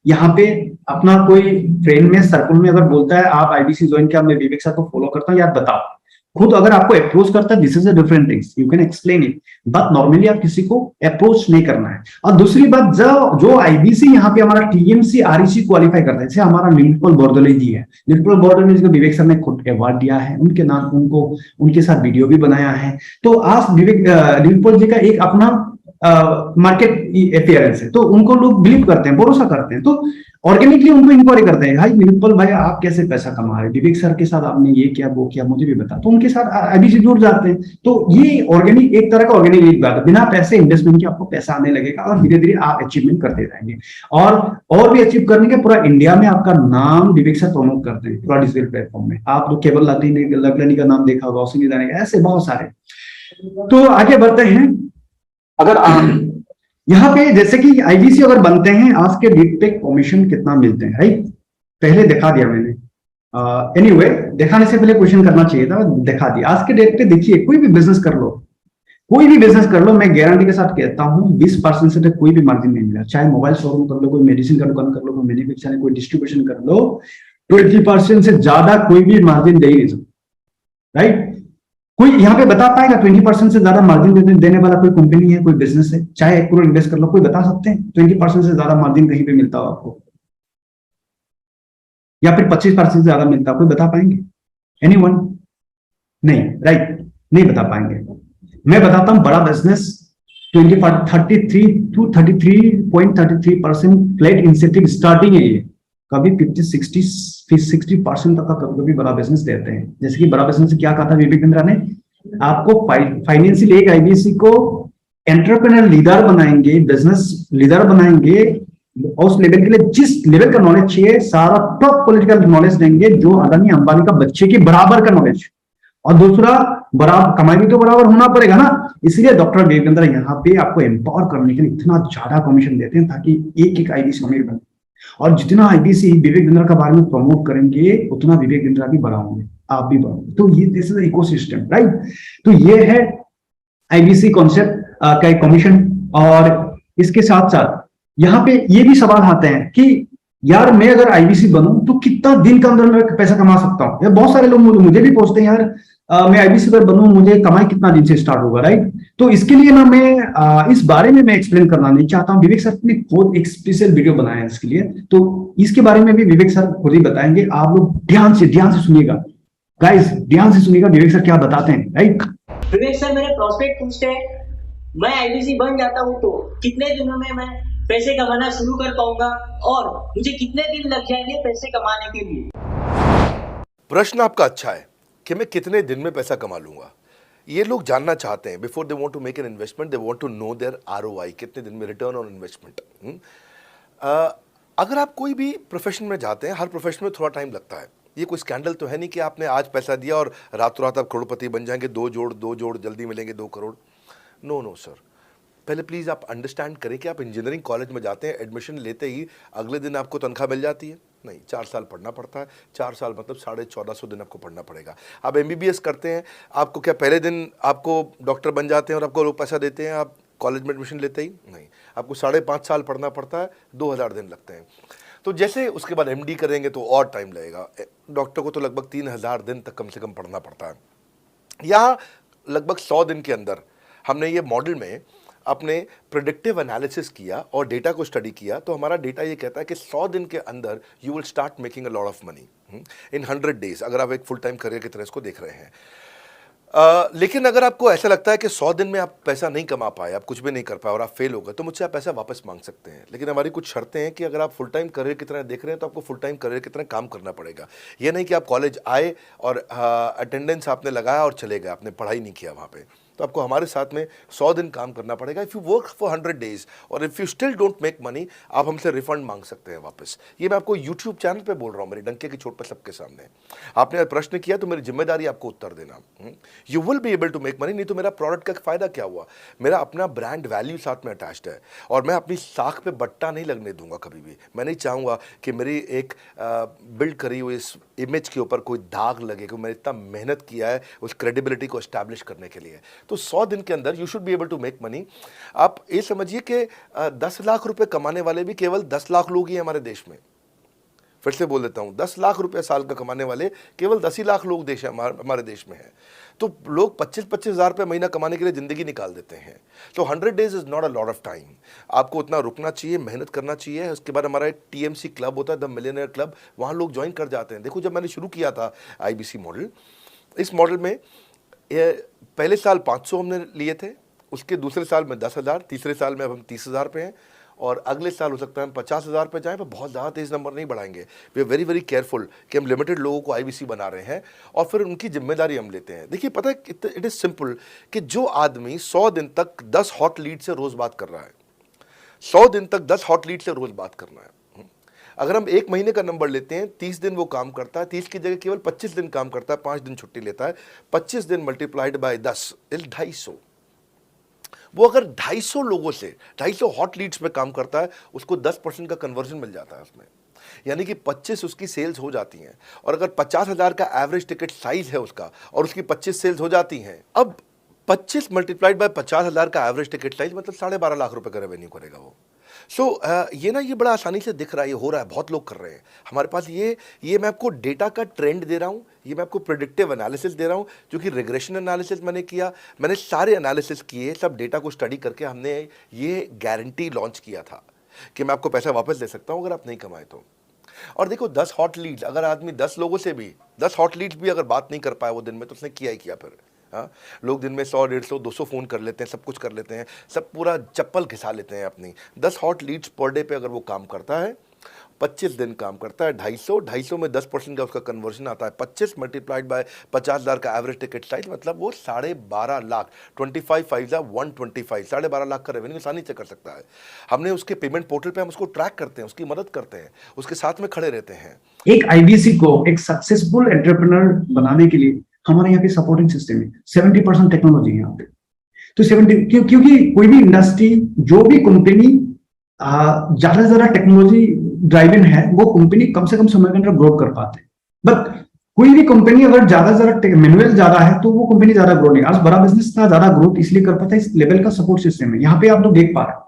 [SPEAKER 1] यहाँ पे अपना कोई फ्रेंड में सर्कल में अगर बोलता है आप आईबीसी ज्वाइन किया, मैं विवेक सर को फॉलो करता हूँ, यार बताओ, खुद अगर आपको अप्रोच करता है, this is a different things, you can explain it, but normally आप किसी को अप्रोच नहीं करना है। और दूसरी बात, जो आईबीसी यहाँ पे हमारा टीएमसी आरईसी क्वालिफाई करता है, जैसे हमारा निलपल बोरदोले जी है, निलपल बोरदोले जी को विवेक सर ने खुद अवार्ड दिया है, उनके नाम, उनको उनके साथ वीडियो भी बनाया है। तो आज विवेक निलपल जी का एक अपना मार्केट अफेयरेंस है, तो उनको लोग बिलीव करते हैं, भरोसा करते हैं, तो ऑर्गेनिकली उनको इंक्वायरी करते हैं, भाई विपुल भाई आप कैसे पैसा कमा रहे, विवेक सर के साथ आपने ये किया वो किया, मुझे भी बता, तो उनके साथ आईबीसी जुड़ जाते हैं। तो ये ऑर्गेनिक, एक तरह का ऑर्गेनिक लीड बात है, बिना पैसे इन्वेस्टमेंट के आपको पैसा आने लगेगा और धीरे धीरे आप अचीवमेंट करते रहेंगे, और भी अचीव करने के पूरा इंडिया में आपका नाम विवेक सर प्रमोट करते हैं पूरा डिजिटल प्लेटफॉर्म में। आप लोग केवल लखलनी का नाम देखा होगा, उसी ऐसे बहुत सारे। तो आगे बढ़ते हैं।
[SPEAKER 4] अगर आप
[SPEAKER 1] यहाँ पे जैसे कि आईबीसी अगर बनते हैं, आज के डेट पे कमीशन कितना मिलते हैं, राइट, पहले दिखा दिया मैंने। एनीवे दिखाने से पहले क्वेश्चन करना चाहिए था, दिखा दिया। आज के डेट पे देखिए, कोई भी बिजनेस कर लो, कोई भी बिजनेस कर लो, मैं गारंटी के साथ कहता हूँ 20% से कोई भी मार्जिन नहीं मिला। चाहे मोबाइल शोरूम कर लो, कोई मेडिसिन का दुकान कर लो, कोई मैन्युफैक्चरिंग, कोई डिस्ट्रीब्यूशन कर लो, 20% से ज्यादा कोई भी मार्जिन दे ही नहीं सकता, राइट। कोई यहाँ पे बता पाएगा 20% से ज्यादा मार्जिन देने वाला कोई कंपनी है, कोई बिजनेस है, चाहे 1 करोड़ इन्वेस्ट कर लो, कोई बता सकते हैं 20% से ज्यादा मार्जिन कहीं पे मिलता हो आपको, या फिर 25% से ज्यादा मिलता हो, कोई बता पाएंगे? एनीवन? नहीं, राइट, नहीं बता पाएंगे। मैं बताता हूं, बड़ा business 33 to 33.33% flat incentive starting है ये, कभी 50-60% तक का कभी कभी बड़ा बिजनेस देते हैं। जैसे कि बड़ा बिजनेस क्या कहा था विवेक बिंद्रा ने, आपको फाइनेंशियल एक आईबीसी को एंटरप्रेन्योर लीडर बनाएंगे, बिजनेस लीडर बनाएंगे, और उस लेवल के लिए जिस लेवल का नॉलेज चाहिए सारा टॉप पॉलिटिकल नॉलेज देंगे, जो अदानी अंबानी का बच्चे के बराबर का नॉलेज, और दूसरा बराबर कमाई भी तो बराबर होना पड़ेगा ना। इसलिए डॉक्टर विवेक बिंद्रा यहाँ पे आपको एम्पावर करने के लिए इतना ज्यादा कमीशन देते हैं, ताकि एक एक आईबीसी अमीर बने। और जितना आईबीसी विवेक बिंद्रा का बारे में प्रमोट करेंगे, उतना विवेक बिंद्रा भी बड़ा होंगे, आप भी बढ़ोगे। तो ये दिस इज इकोसिस्टम, राइट। तो ये है आईबीसी कॉन्सेप्ट का एक कमीशन। और इसके साथ साथ यहाँ पे ये भी सवाल आते हैं कि यार मैं अगर आईबीसी बनूं तो कितना दिन के अंदर मैं पैसा कमा सकता हूँ। बहुत सारे लोग मुझे भी पूछते हैं, यार मैं आईबीसी अगर बनूं मुझे कमाई कितना दिन से स्टार्ट होगा, राइट। तो इसके लिए ना मैं इस बारे में मैं एक्सप्लेन करना नहीं चाहता हूँ, विवेक सर ने खुद एक स्पेशल वीडियो बनाया है इसके लिए, तो इसके बारे में भी विवेक सर खुद ही बताएंगे। आप लोग ध्यान से सुनिएगा गाइस, ध्यान से सुनिएगा विवेक सर क्या बताते हैं, राइट।
[SPEAKER 5] विवेक सर मेरे प्रोस्पेक्ट पूछते हैं, मैं आईबीसी बन जाता हूँ तो कितने दिनों में मैं पैसे कमाना शुरू कर पाऊंगा, और मुझे कितने दिन लग जाएंगे पैसे कमाने के लिए।
[SPEAKER 2] प्रश्न आपका अच्छा है कि मैं कितने दिन में पैसा कमा लूंगा, ये लोग जानना चाहते हैं। Before they want to make an investment, they want to know their ROI, कितने दिन में रिटर्न ऑन इन्वेस्टमेंट। अगर आप कोई भी प्रोफेशन में जाते हैं, हर प्रोफेशन में थोड़ा टाइम लगता है। ये कोई स्कैंडल तो है नहीं कि आपने आज पैसा दिया और रातों रात आप करोड़पति बन जाएंगे, दो जोड़ जल्दी मिलेंगे 2 करोड़। नो सर, पहले प्लीज़ आप अंडरस्टैंड करें कि आप इंजीनियरिंग कॉलेज में जाते हैं, एडमिशन लेते ही अगले दिन आपको तनख्वाह मिल जाती है? नहीं, 4 साल पढ़ना पड़ता है। 4 साल मतलब 1450 दिन आपको पढ़ना पड़ेगा। आप एमबीबीएस करते हैं, आपको क्या पहले दिन आपको डॉक्टर बन जाते हैं और आपको लोग पैसा देते हैं आप कॉलेज में एडमिशन लेते ही? नहीं, आपको 5.5 साल पढ़ना पड़ता है, 2000 दिन लगते हैं। तो जैसे उसके बाद एमडी करेंगे तो और टाइम लगेगा। डॉक्टर को तो लगभग 3000 दिन तक कम से कम पढ़ना पड़ता है। यहाँ लगभग 100 दिन के अंदर हमने ये मॉडल में अपने प्रेडिक्टिव एनालिसिस किया और डेटा को स्टडी किया, तो हमारा डेटा ये कहता है कि 100 दिन के अंदर you will start making a lot of money in 100 days, अगर आप एक फुल टाइम करियर की तरह इसको देख रहे हैं। लेकिन अगर आपको ऐसा लगता है कि 100 दिन में आप पैसा नहीं कमा पाए, आप कुछ भी नहीं कर पाए और आप फेल हो गए, तो मुझसे आप पैसा वापस मांग सकते हैं। लेकिन हमारी कुछ शर्तें हैं कि अगर आप फुल टाइम करियर की तरह देख रहे हैं तो आपको फुल टाइम करियर की तरह काम करना पड़ेगा। ये नहीं कि आप कॉलेज आए और अटेंडेंस आपने लगाया और चले गए, आपने पढ़ाई नहीं किया वहाँ पे। तो आपको हमारे साथ में 100 दिन काम करना पड़ेगा। If you work for 100 days और if you still don't make money, आप हमसे रिफंड मांग सकते हैं वापस। ये मैं आपको यूट्यूब चैनल पे बोल रहा हूँ, मेरे डंके की चोट पर सबके सामने। आपने प्रश्न किया तो मेरी जिम्मेदारी आपको उत्तर देना। You will be able to make money, नहीं तो मेरा प्रोडक्ट का फायदा क्या हुआ? मेरा अपना ब्रांड वैल्यू साथ में अटैच्ड है और मैं अपनी साख पे बट्टा नहीं लगने दूंगा कभी भी। मैं नहीं चाहूँगा कि मेरी एक बिल्ड करी हुई इस इमेज के ऊपर कोई दाग लगे कि मैंने इतना मेहनत किया है उस क्रेडिबिलिटी को एस्टैब्लिश करने के लिए। तो 100 दिन के अंदर you should be able to make money. आप ये समझिए कि 10 लाख रुपए कमाने वाले भी केवल 10 लाख लोग ही हैं हमारे देश में। फिर से बोल देता हूं, 10 लाख रुपए साल का कमाने वाले केवल 10 ही लाख लोग देश हमारे देश में हैं। तो लोग 25-25 हज़ार रुपये महीना कमाने के लिए ज़िंदगी निकाल देते हैं। तो 100 days is not a lot of time. आपको उतना रुकना चाहिए, मेहनत करना चाहिए। उसके बाद हमारा एक TMC क्लब होता है, द मिलियनेयर क्लब, वहाँ लोग ज्वाइन कर जाते हैं। देखो, जब मैंने शुरू किया था IBC मॉडल, इस मॉडल में पहले साल 500 हमने लिए थे, उसके दूसरे साल में 10,000, तीसरे साल में अब हम 30,000 पे हैं, और अगले साल हो सकता है हम 50,000 पे जाएं, पर बहुत ज़्यादा तेज़ नंबर नहीं बढ़ाएंगे। We are very very careful कि हम लिमिटेड लोगों को आईबीसी बना रहे हैं और फिर उनकी जिम्मेदारी हम लेते हैं। देखिए पता है इट इज़ सिंपल कि जो आदमी 100 दिन तक 10 हॉट लीड से रोज़ बात कर रहा है, 100 दिन तक 10 हॉट लीड से रोज़ बात करना है। अगर हम 1 महीने का नंबर लेते हैं, 30 दिन वो काम करता है, 30 की जगह केवल 25 दिन काम करता है, 5 दिन छुट्टी लेता है, 25 दिन मल्टीप्लाइड बाय 10 इज 250। वो अगर 250 लोगों से 250 हॉट लीड्स में काम करता है, उसको 10% का कन्वर्जन मिल जाता है उसमें, यानी कि 25 उसकी सेल्स हो जाती हैं। और अगर 50,000 का एवरेज टिकट साइज है उसका और उसकी 25 सेल्स हो जाती हैं, अब 25 मल्टीप्लाइड बाय 50,000 का एवरेज टिकट साइज मतलब 12.5 लाख रुपए का रेवेन्यू करेगा वो। ये बड़ा आसानी से दिख रहा है, ये हो रहा है, बहुत लोग कर रहे हैं हमारे पास। ये मैं आपको डेटा का ट्रेंड दे रहा हूँ, ये मैं आपको प्रेडिक्टिव एनालिसिस दे रहा हूँ, क्योंकि रिग्रेशन एनालिसिस मैंने किया, मैंने सारे एनालिसिस किए, सब डेटा को स्टडी करके हमने ये गारंटी लॉन्च किया था कि मैं आपको पैसा वापस दे सकता हूँ अगर आप नहीं कमाए तो। और देखो 10 हॉट लीड्स, अगर आदमी 10 लोगों से भी 10 हॉट लीड्स भी अगर बात नहीं कर पाया वो दिन में, तो उसने किया ही किया फिर। हाँ, लोग दिन में 100, 150, 200 फ़ोन कर लेते हैं, सब कुछ कर लेते हैं, सब पूरा चप्पल घिसा लेते हैं अपनी। 10 हॉट लीड्स पर डे पे अगर वो काम करता है, 25 दिन काम करता है, 250 में 10% का उसका कन्वर्जन आता है, 25 मल्टीप्लाइड बाय 50,000 का एवरेज टिकट साइज मतलब वो 12.5 लाख, 25 5 125, 12.5 लाख का रेवेन्यू आसानी से कर सकता है। हमने उसके पेमेंट पोर्टल पे हम उसको ट्रैक करते हैं, उसकी मदद करते हैं, उसके साथ में खड़े रहते हैं।
[SPEAKER 1] एक आईबीसी को एक सक्सेसफुल एंटरप्रेन्योर बनाने के लिए हमारे यहाँ पे सपोर्टिंग सिस्टम है, 70% टेक्नोलॉजी है यहाँ पे। तो 70 क्योंकि कोई भी इंडस्ट्री, जो भी कंपनी ज्यादा से ज्यादा टेक्नोलॉजी ड्राइवन है, वो कंपनी कम से कम समय के अंदर ग्रो कर पाते हैं। बट कोई भी कंपनी अगर ज्यादा से ज्यादा मैनुअल ज्यादा है तो वो कंपनी ज्यादा ग्रो नहीं। आज बड़ा बिजनेस का ज्यादा ग्रोथ इसलिए कर पाता है, इस लेवल का सपोर्ट सिस्टम है यहाँ पे आप लोग देख पा रहे हो।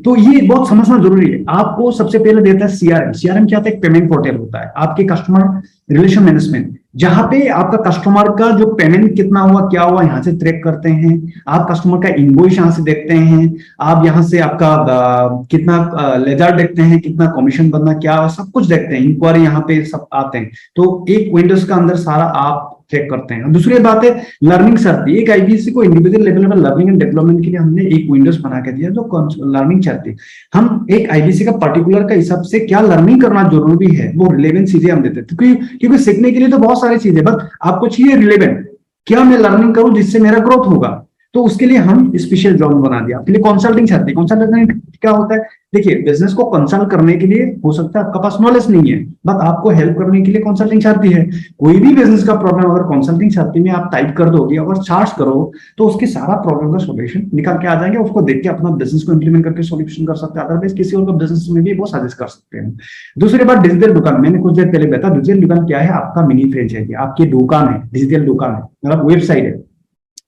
[SPEAKER 1] तो ये बहुत समझना जरूरी है। आपको सबसे पहले देता है सीआरएम। सीआरएम क्या होता है? एक पेमेंट पोर्टल होता है, आपके कस्टमर रिलेशन मैनेजमेंट, जहां पे आपका कस्टमर का जो पेमेंट कितना हुआ, क्या हुआ, यहाँ से ट्रैक करते हैं। आप कस्टमर का इनवॉइस यहाँ से देखते हैं, आप यहाँ से आपका कितना लेजर देखते हैं, कितना कमीशन बनना, क्या सब कुछ देखते हैं, इंक्वायरी यहाँ पे सब आते हैं। तो एक विंडोज का अंदर सारा आप चेक करते हैं। दूसरी बात है लर्निंग चार्ट। एक आईबीसी को इंडिविजुअल लेवल पर लर्निंग एंड डेवलपमेंट के लिए हमने एक विंडोज बना के दिया जो लर्निंग चार्ट है। हम एक आईबीसी का पर्टिकुलर का हिसाब से क्या लर्निंग करना जरूरी है, वो रिलेवेंट चीजें हम देते हैं। क्योंकि सीखने के लिए तो बहुत सारी चीजें, बट आपको चाहिए रिलेवेंट, क्या मैं लर्निंग करूं जिससे मेरा ग्रोथ होगा। तो उसके लिए हम स्पेशल जॉब बना दिया। आपके लिए कंसल्टिंग चाहते हैं। कंसल्टिंग क्या होता है? देखिए, बिजनेस को कंसल्ट करने के लिए हो सकता है आपका पास नॉलेज नहीं है, बट आपको हेल्प करने के लिए कंसल्टिंग चाहती है। कोई भी बिजनेस का प्रॉब्लम अगर कंसल्टिंग चाहती में आप टाइप कर दोगे और चार्ज करो, तो उसके सारा प्रॉब्लम का सोल्यूशन निकाल के आ जाएंगे। उसको देख के अपना बिजनेस को इंप्लीमेंट करके सोल्यूशन कर सकते हैं। अदरवाइज किसी और का बिजनेस में भी वो सजेस्ट कर सकते हैं। दूसरी बात, डिजिटल दुकान। मैंने कुछ देर पहले बताया, डिजिटल दुकान क्या है? आपका मिनी फ्रेंचाइजी, आपकी दुकान है, डिजिटल दुकान है, मतलब वेबसाइट है,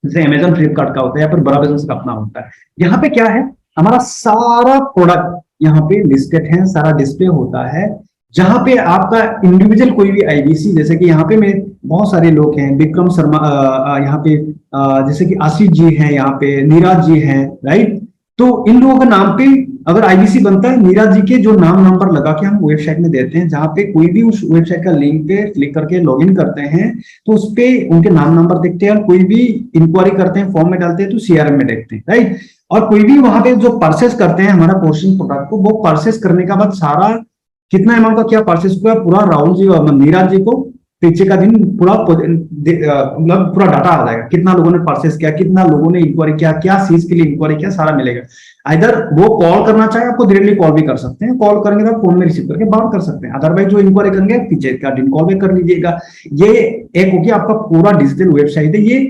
[SPEAKER 1] जैसे अमेजन फ्लिपकार्ट का होता है या फिर बड़ा बिजनेस का अपना होता है। यहाँ पे क्या है? हमारा सारा प्रोडक्ट यहाँ पे लिस्टेड है, सारा डिस्प्ले होता है। जहां पे आपका इंडिविजुअल कोई भी आईबीसी, जैसे कि यहाँ पे मैं बहुत सारे लोग हैं, विक्रम शर्मा यहाँ पे जैसे कि आशीष जी हैं, यहाँ पे नीरज जी हैं, राइट। तो इन लोगों के नाम पे अगर आईबीसी बनता है, नीरज जी के जो नाम नंबर लगा के हम वेबसाइट में देते हैं, जहां पे कोई भी उस वेबसाइट का लिंक पे क्लिक करके लॉगिन करते हैं तो उस पे उनके नाम नंबर देखते हैं। और कोई भी इंक्वायरी करते हैं, फॉर्म में डालते हैं तो सीआरएम में देखते हैं, राइट। और कोई भी वहां पे जो परचेस करते हैं हमारा पोर्शन प्रोडक्ट को, वो परचेस करने का बाद सारा कितना अमाउंट का क्या परचेस हुआ पूरा राहुल जी और नीरज जी को पीछे का दिन पूरा मतलब पूरा डाटा आ जाएगा। कितना लोगों ने परचेस किया, कितना लोगों ने इंक्वायरी किया, क्या चीज के लिए इंक्वायरी किया, सारा मिलेगा। इधर वो कॉल करना चाहे आपको डायरेक्टली कॉल भी कर सकते हैं, कॉल करेंगे तो फोन में रिसीव करके बात कर सकते हैं। अदरवाइज जो इंक्वायरी करेंगे पीछे का दिन कॉल भी कर लीजिएगा। ये एक होगी आपका पूरा डिजिटल वेबसाइट है। ये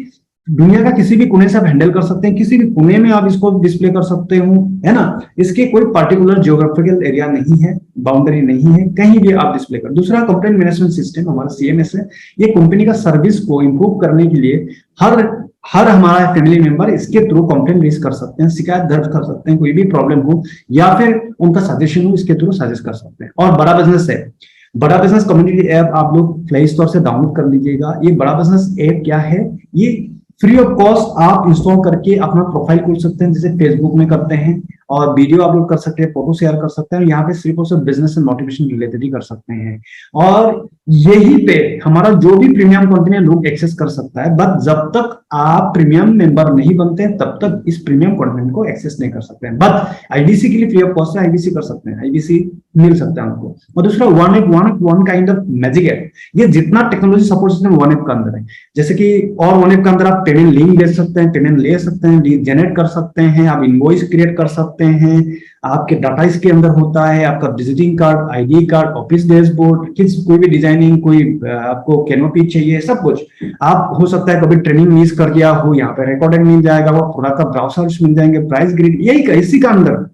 [SPEAKER 1] दुनिया का किसी भी कोने से आप हैंडल कर सकते हैं, किसी भी कोने में आप इसको डिस्प्ले कर सकते हो, है ना। इसके कोई पर्टिकुलर जियोग्राफिकल एरिया नहीं है, बाउंड्री नहीं है, कहीं भी आप डिस्प्ले कर। दूसरा, कंप्लेंट मैनेजमेंट सिस्टम हमारा सीएमएस है। ये कंपनी का सर्विस को इंप्रूव करने के लिए हर हमारा फैमिली मेंबर इसके थ्रू कंप्लेंट रेज कर सकते हैं, शिकायत दर्ज कर सकते हैं, कोई भी प्रॉब्लम हो या फिर उनका सजेशन हो, इसके थ्रू सजेस्ट कर सकते हैं। और बड़ा बिजनेस है, बड़ा बिजनेस कम्युनिटी ऐप आप लोग प्ले स्टोर से डाउनलोड कर लीजिएगा। ये बड़ा बिजनेस ऐप क्या है? ये फ्री ऑफ कॉस्ट आप इंस्टॉल करके अपना प्रोफाइल खोल सकते हैं, जैसे फेसबुक में करते हैं। और वीडियो अपलोड कर सकते हैं, फोटो शेयर कर सकते हैं। यहाँ पे सिर्फ और सिर्फ बिजनेस एंड मोटिवेशन रिलेटेड ही कर सकते हैं और यही पे हमारा जो भी प्रीमियम कंटेंट है लोग एक्सेस कर सकता है। बट जब तक आप प्रीमियम मेंबर नहीं बनते हैं तब तक इस प्रीमियम कंटेंट को एक्सेस नहीं कर सकते हैं। बट आईबीसी के लिए फ्री ऑफ कॉस्ट है, आईबीसी कर सकते हैं, आईबीसी मिल सकता है हमको। और दूसरा वन काइंड ऑफ मैजिक है, ये जितना technology support system one app का अंदर है, जैसे कि और वन ऐप का अंदर आप पेमेंट लिंक दे सकते हैं, पेमेंट ले सकते हैं, जनरेट कर सकते हैं, आप इनवॉइस क्रिएट कर सकते हैं, आपके डाटा इसके अंदर होता है, आपका visiting card, ID card, office dashboard, किस कोई भी डिजाइनिंग, कोई आपको कैनोपी चाहिए, सब कुछ आप हो सकता है कभी ट्रेनिंग मिस कर गया हो, यहाँ पे रिकॉर्डेड मिल जाएगा, वो पूरा का ब्राउजर्स मिल जाएंगे, प्राइस ग्रिड, यही का इसी का अंदर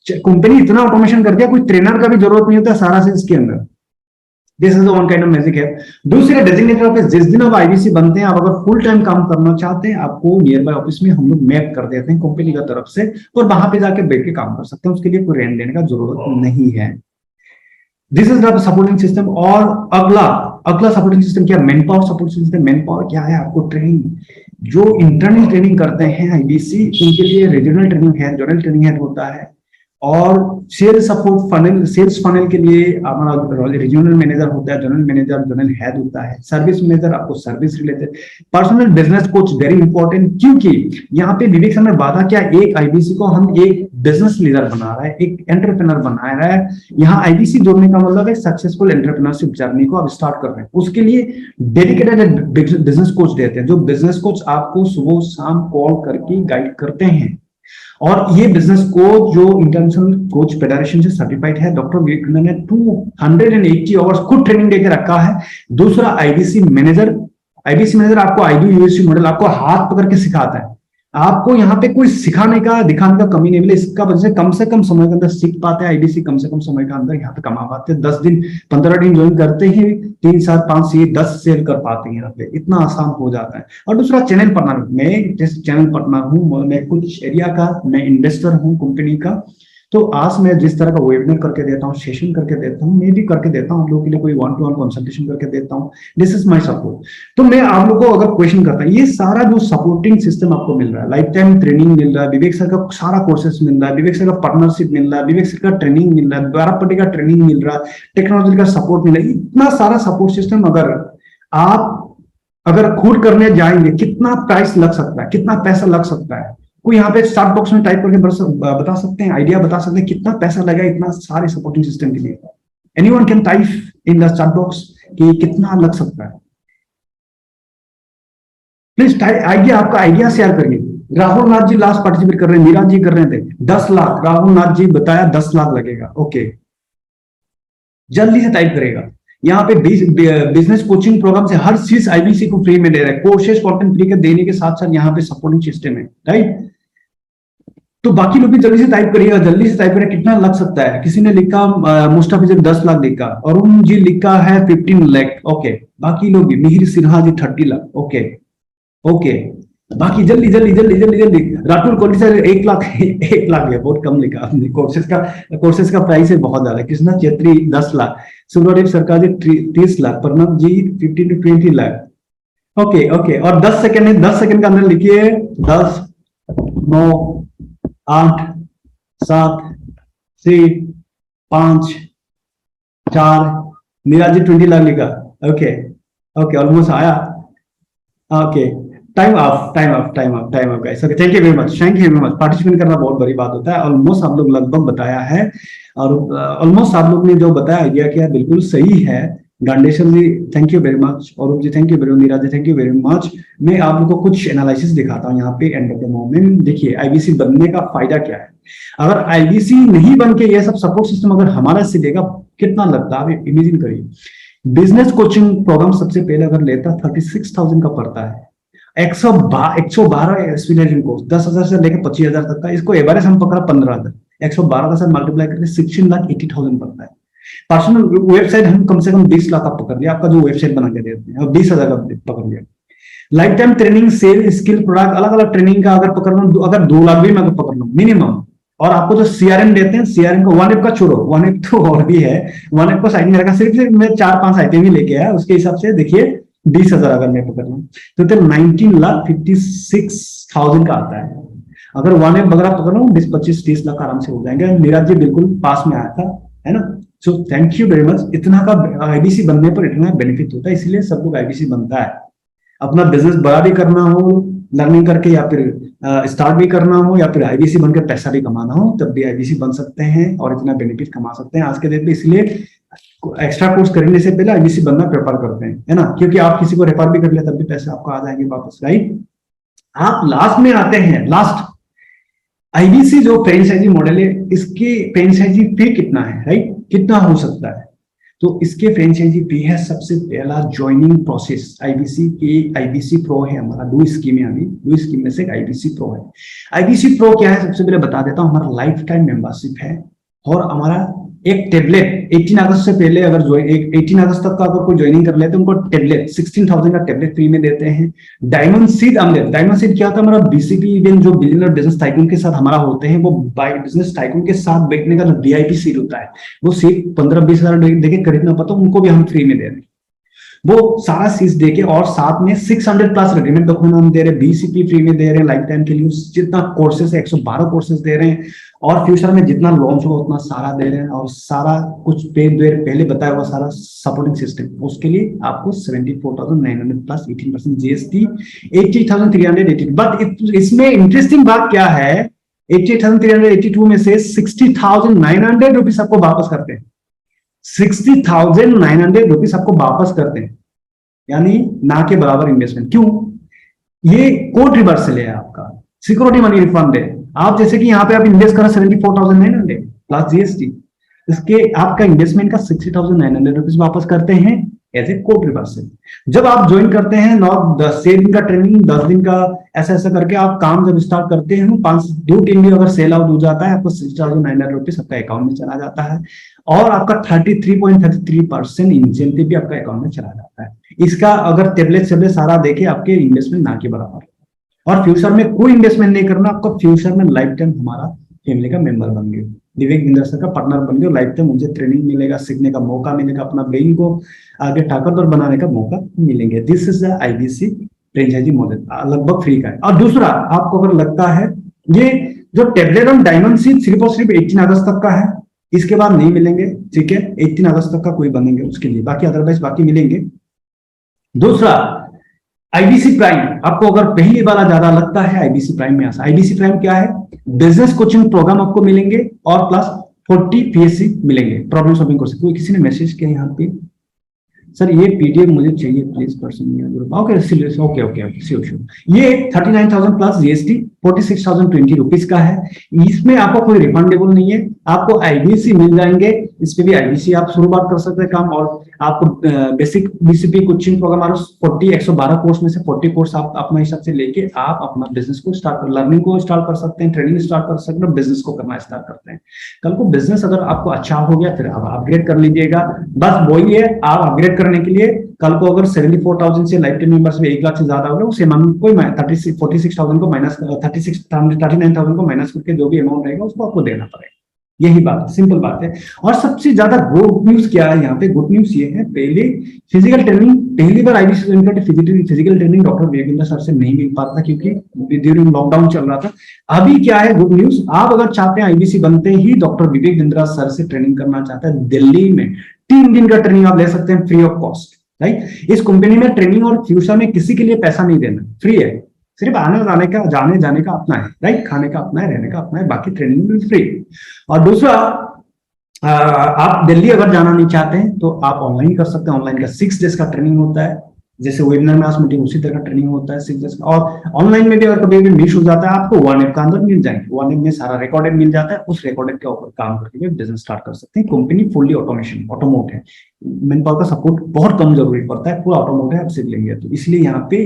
[SPEAKER 1] कंपनी इतना ऑटोमेशन कर दिया, कोई ट्रेनर का भी जरूरत नहीं होता, सारा से इसके अंदर। This is the one kind of magic है। दूसरे डेजिग्नेटेड ऑफिस, जिस दिन आप आईबीसी बनते हैं, आप अगर फुल टाइम काम करना चाहते हैं, आपको नियर बाय ऑफिस में हम लोग मैप कर देते हैं कंपनी का तरफ से, और वहां पे जाके बैठ के काम कर सकते हैं, उसके लिए कोई रेंट देने का जरूरत नहीं है। This is the supporting system. और अगला सपोर्टिंग सिस्टम क्या, man power support system. Man power क्या है, आपको ट्रेनिंग, जो इंटरनल ट्रेनिंग करते हैं आईबीसी, इनके लिए रीजनल ट्रेनिंग है, जोनल ट्रेनिंग है होता है, और sales support funnel, sales funnel के लिए हमारा रीजनल मैनेजर होता है, जनरल मैनेजर, जनरल हेड होता है, सर्विस मैनेजर आपको service related, personal business coach very important, क्योंकि यहाँ पे विवेक सर ने बाधा क्या, एक आईबीसी को हम एक बिजनेस लीडर बना रहा है, एक एंटरप्रेन्योर बना रहा है। यहाँ आईबीसी जोड़ने का मतलब है सक्सेसफुल एंटरप्रेन्योरशिप जर्नी को आप स्टार्ट कर रहे हैं, उसके लिए डेडिकेटेड बिजनेस कोच देते हैं, जो बिजनेस कोच आपको सुबह शाम कॉल करके गाइड करते हैं। और ये बिजनेस कोच जो इंटरनेशनल कोच फेडरेशन से सर्टिफाइड है, डॉक्टर विवेकानंद ने 280 आवर्स खुद ट्रेनिंग देकर रखा है। दूसरा आईबीसी मैनेजर आपको आईडी यूएससी मॉडल आपको हाथ पकड़ के सिखाता है, आपको यहाँ पे कोई सिखाने का दिखाने का कमी नहीं मिले, इसका वजह से कम समय के अंदर सीख पाते हैं आईबीसी, कम से कम समय के अंदर यहाँ पे कमा पाते हैं। 10 दिन 15 दिन ज्वाइन करते ही 3 7 5 से 10 सेल कर पाते हैं, यहाँ पे इतना आसान हो जाता है। और दूसरा चैनल पार्टनर, मैं जैसे चैनल पार्टनर हूँ, मैं कुछ एरिया का मैं इन्वेस्टर हूँ कंपनी का, तो आज मैं जिस तरह का वेबिनार करके देता हूँ, सेशन करके देता हूँ, मैं भी करके देता हूँ आप लोगों के लिए, कोई 1-to-1 कंसल्टेशन करके देता हूँ। This is my support. तो मैं आप लोगों को अगर क्वेश्चन करता है, ये सारा जो सपोर्टिंग सिस्टम आपको मिल रहा है, लाइफ टाइम ट्रेनिंग मिल रहा है, विवेक सर का सारा कोर्सेस मिल रहा है, विवेक सर का पार्टनरशिप मिल रहा है, विवेक सर का ट्रेनिंग मिल रहा है, 12 पट्टी का ट्रेनिंग मिल रहा है, टेक्नोलॉजी का सपोर्ट मिल रहा है, इतना सारा सपोर्ट सिस्टम अगर आप खुद करने जाएंगे, कितना प्राइस लग सकता है, कितना पैसा लग सकता है, कोई यहाँ पे चार्ट बॉक्स में टाइप करके बता सकते हैं, आइडिया बता सकते हैं कितना पैसा लगा इतना सारे सपोर्टिंग सिस्टम के लिए। Anyone can type in the chart box कि कितना लग सकता है, प्लीज आइडिया, आपका आइडिया शेयर करिए। राहुल नाथ जी लास्ट पार्टिसिपेट कर रहे हैं, नीरज जी कर रहे थे, 10 लाख राहुल नाथ जी बताया 10 लाख लगेगा। ओके, जल्दी से टाइप करेगा। यहाँ पे बिजनेस कोचिंग प्रोग्राम से हर चीज आईबीसी को फ्री में दे रहा है, कोर्सेज कंटेंट फ्री के देने के साथ साथ यहाँ पे सपोर्टिंग सिस्टम है, राइट। तो बाकी लोग भी जल्दी से टाइप करिएगा, जल्दी से टाइप करें कितना लग सकता है। किसी ने लिखा मुस्ताफिज 10 लाख लिखा, अरुण जी लिखा है 15 लाख। ओके, बाकी लोग भी, मिहिर सिन्हा जी 30 लाख। ओके ओके, बाकी जल्दी जल्दी जल्दी जल्दी जल्दी। राठौर कोहली सर 1 लाख 1 लाख है, बहुत कम लिखा आपने। कोर्सेज का प्राइस है बहुत ज्यादा। कृष्णा चेत्री 10 लाख, सुब्रदेव सरकार जी 30 लाख, प्रणब जी 15 to 20 लाख। ओके ओके, और 10 सेकंड है, 10 सेकंड के अंदर लिखिए 10 9 8 7 6 5 4। नीरज जी 20 लाख लिखा। ओके ओके, ऑलमोस्ट आया। Okay, time of guys. Okay, thank you very much, thank you very much. Participate करना बहुत बड़ी बात होता है। ऑलमोस्ट आप लोग लगभग बताया है, और ऑलमोस्ट आप लोग ने जो बताया आइडिया किया बिल्कुल सही है। Gandeshwar ji thank you very much, Aurup ji thank you very much, Neeraj ji thank you very much. मैं आप लोगों को कुछ एनालिसिस दिखाता हूँ यहाँ पे एंड ऑफ द मोमेंट। देखिए आईबीसी बनने का फायदा क्या है। अगर आईबीसी नहीं बन के ये सब सपोर्ट सिस्टम अगर हमारा से देगा, कितना लगता है आप इमेजिन करिए। बिजनेस कोचिंग प्रोग्राम सबसे पहले अगर लेता 36,000 का पड़ता है, 112 एक्सपीरियंस कोर्स 10,000 से लेकर 25,000 तक का, इसको एवरेज हम पकड़ा 15,000, 112 का साथ मल्टीप्लाई करके 16,80,000 पड़ता है। पर्सनल वेबसाइट हम कम से कम 20 लाख का पकड़ लिया, आपका जो वेबसाइट बना के देते हैं, और 20,000 का पकड़ लिया। Life time training, sale, skill, product, अलग अलग ट्रेनिंग का अगर पकड़ लूं, अगर 2 लाख भी मैं पकड़ लूं मिनिमम। और आपको जो सीआरएम देते हैं, सीआरएम को वन ऐप का छोड़ो, वन ऐप तो और भी है, वन ऐप को साइड में रखा, सिर्फ मैं 4-5 आइटम ही लेके आया, उसके हिसाब से देखिए 20,000 अगर मैं पकड़ लूं तो 19,56,000 का आता है। अगर 1 अगर आप पकड़ लो 20-25-30 लाख आराम से हो जाएंगे। नीरज जी बिल्कुल पास में आया था, है ना। So thank you very much. इतना का आईबीसी बनने पर इतना बेनिफिट होता है, इसलिए सब लोग आईबीसी बनता है। अपना बिजनेस बड़ा भी करना हो लर्निंग करके, या फिर स्टार्ट भी करना हो, या फिर आईबीसी बनकर पैसा भी कमाना हो, तब भी आईबीसी बन सकते हैं और इतना बेनिफिट कमा सकते हैं आज के डेट में। इसलिए एक्स्ट्रा कोर्स करने से पहले आईबीसी बनना प्रेफर करते हैं, है ना, क्योंकि आप किसी को रेफर भी कर ले तब भी पैसे आपको आ जाएंगे वापस, राइट। आप लास्ट में आते हैं, लास्ट आईबीसी जो फ्रेंचाइजी मॉडल है, इसकी फ्रेंचाइजी फी कितना है, राइट, कितना हो सकता है। तो इसके फ्रेंचाइजी फी है सबसे पहला ज्वाइनिंग प्रोसेस। आईबीसी की आईबीसी प्रो है हमारा, 2 स्कीम है, अभी 2 स्कीम में से एक आईबीसी प्रो है। आईबीसी प्रो क्या है सबसे पहले बता देता हूं। हमारा लाइफ टाइम मेंबरशिप है और हमारा एक टेबलेट 18 अगस्त से पहले अगर 18 अगस्त तक का अगर कोई ज्वाइनिंग कर लेते हैं उनको टेबलेट 16,000 का टेबलेट फ्री में देते हैं। Diamond seed omelette, diamond seed क्या होता है, हमारा बीसीपी इवेंट जो बिलियनर बिजनेस टाइकून के साथ हमारा होते हैं, वो बाय बिजनेस टाइकून के साथ बैठने का जो वीआईपी सीट होता है, वो सीट 15-20 हजार देके खरीदना पड़ता है, उनको भी हम फ्री में दे रहे हैं। वो सारा चीज देके और साथ में 600 प्लस रेडिमेड डॉक्यूमेंट हम दे रहे हैं, बीसीपी फ्री में दे रहे हैं लाइफ टाइम के लिए। जितना कोर्सेस है 112 कोर्सेस दे रहे हैं और फ्यूचर में जितना लॉन्च होगा उतना सारा दे रहे हैं। और सारा कुछ पहले बताया हुआ सारा सपोर्टिंग सिस्टम, उसके लिए आपको 74,900 प्लस 18% जीएसटी 80,380। बट इसमें इंटरेस्टिंग बात क्या है, 80,382 में से 60,900 रुपीज आपको वापस करते हैं। 60,900 रुपीज आपको वापस करते हैं, यानी ना के बराबर इन्वेस्टमेंट। क्यों? ये कोड रिवर्सल है आपका, सिक्योरिटी मनी रिफंड है। आप जैसे कि यहाँ पे आप इन्वेस्ट करें 74,900 प्लस जीएसटी, इसके आपका इन्वेस्टमेंट का 60,900 रुपीज वापस करते हैं एज ए कोड रिवर्सल। जब आप ज्वाइन करते हैं 6 दिन का ट्रेनिंग, 10 दिन का ऐसा ऐसा करके आप काम जब स्टार्ट करते हैं, 2 दिन भी अगर सेल आउट हो जाता है, आपको 60,900 रुपीज आपका अकाउंट में चला जाता है और आपका 33.33% इंसेंटिव भी आपका अकाउंट में चला जाता है। इसका अगर टेबलेट सारा देके आपके इन्वेस्टमेंट ना के बराबर। और फ्यूचर में कोई इन्वेस्टमेंट नहीं करना, आपका फ्यूचर में लाइफ टाइम हमारा फैमिली का मेंबर बन गए, विवेक बिंद्रा सर का पार्टनर बन गए, लाइफ टाइम मुझे ट्रेनिंग मिलेगा, सीखने का मौका मिलेगा, अपना ब्रेन को आगे ताकतवर बनाने का मौका मिलेंगे। This is the IBC franchise model, लगभग फ्री का है। और दूसरा, आपको अगर लगता है ये जो टेबलेट और डायमंड सीट सिर्फ और सिर्फ 18 अगस्त तक का है, इसके बाद नहीं मिलेंगे, ठीक है, 18 अगस्त तक का कोई बनेंगे उसके लिए, बाकी अदरवाइज बाकी मिलेंगे। दूसरा, आईबीसी प्राइम, आपको अगर पहली बार ज्यादा लगता है आईबीसी प्राइम में आईबीसी प्राइम क्या है, बिजनेस कोचिंग प्रोग्राम आपको मिलेंगे और प्लस 40 पीएससी मिलेंगे, प्रॉब्लम सॉल्विंग कोर्स। कोई किसी ने मैसेज किया यहाँ पे, सर ये पीडीएफ मुझे चाहिए please person. Okay okay okay sure. ये 39,000 प्लस जीएसटी 46,020 रुपीज का है। इसमें आपको कोई रिफंडेबल नहीं है, आपको आईबीसी मिल जाएंगे। इस पे भी आईबीसी आप शुरुआत कर सकते हैं काम, और आपको बेसिक बीसीपी कोचिंग प्रोग्राम और 112 कोर्स में से 40 कोर्स आप अपने हिसाब से लेके आप अपना बिजनेस को स्टार्ट, लर्निंग को स्टार्ट कर सकते हैं, ट्रेनिंग स्टार्ट कर सकते हैं, बिजनेस को करना स्टार्ट करते हैं। कल को बिजनेस अगर आपको अच्छा हो गया फिर आप अपग्रेड कर लीजिएगा। बस वही है, आप अपग्रेड करने के लिए कल को अगर 74,000 से लाइफ टाइम मेंबर्स में 1 लाख से ज्यादा हो गया, उस अमाउंट को 46,000 को माइनस 39,000 को माइनस करके जो भी अमाउंट रहेगा उसको आपको देना पड़ेगा। यही बात है, सिंपल बात है। और सबसे ज्यादा गुड न्यूज क्या है यहाँ पे, गुड न्यूज ये है, पहले फिजिकल ट्रेनिंग, पहली बार IBC physical training doctor Vivek Bindra sir से नहीं मिल पाता क्योंकि ड्यूरिंग लॉकडाउन चल रहा था। अभी क्या है गुड न्यूज, आप अगर चाहते हैं आईबीसी बनते ही डॉक्टर विवेक बिंद्रा सर से ट्रेनिंग करना चाहते हैं, दिल्ली में 3 दिन का ट्रेनिंग आप ले सकते हैं फ्री ऑफ कॉस्ट, राइट। इस कंपनी में ट्रेनिंग और फ्यूचर में किसी के लिए पैसा नहीं देना, फ्री है, सिर्फ आने जाने का अपना है, राइट, खाने का अपना है, रहने का अपना है, बाकी ट्रेनिंग भी फ्री। और दूसरा, आप दिल्ली अगर जाना नहीं चाहते हैं तो आप ऑनलाइन कर सकते हैं। ऑनलाइन का 6 डेज का ट्रेनिंग होता है, जैसे वेबिनार में मीटिंग उसी तरह का ट्रेनिंग होता है 6 डेज का। और ऑनलाइन में भी अगर कभी भी मिस हो जाता है, आपको 1 का अंदर मिल जाएंगे, 1 में सारा रिकॉर्डेड मिल जाता है, उस रिकॉर्डेड के ऊपर काम करके भी बिजनेस स्टार्ट कर सकते हैं। कंपनी फुल्ली ऑटोमोट है, मैन पावर का सपोर्ट बहुत कम जरूरी पड़ता है, पूरा ऑटोमोट है, आप सीख लेंगे तो इसलिए यहाँ पे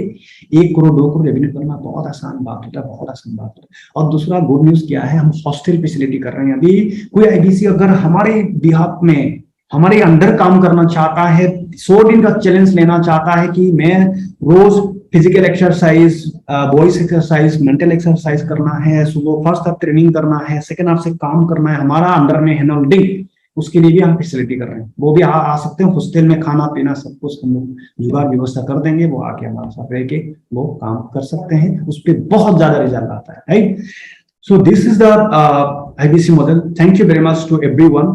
[SPEAKER 1] 1 करोड़ 2 करोड़ रेवेन्यू करना बहुत आसान बात होता है, बहुत आसान बात होता है। और दूसरा गुड न्यूज क्या है, हम हॉस्टल फैसिलिटी कर रहे हैं। अभी कोई आईबीसी अगर हमारे बिहाफ में हमारे अंडर काम करना चाहता है, 100 दिन का चैलेंज लेना चाहता है कि मैं रोज physical exercise, voice exercise, mental exercise करना है, सुबह फर्स्ट हाफ ट्रेनिंग करना है, सेकंड हाफ से काम करना है, हमारा अंडर में है होल्डिंग, उसके लिए भी हम फैसिलिटी कर रहे हैं। वो भी आ सकते हैं, हॉस्टल में खाना पीना सब कुछ हम लोग जुगाड़ व्यवस्था कर देंगे, वो आके हमारे साथ रह के वो काम कर सकते हैं, उस पर बहुत ज्यादा रिजल्ट आता है, right. So this is the IBC model. Thank you very much to everyone.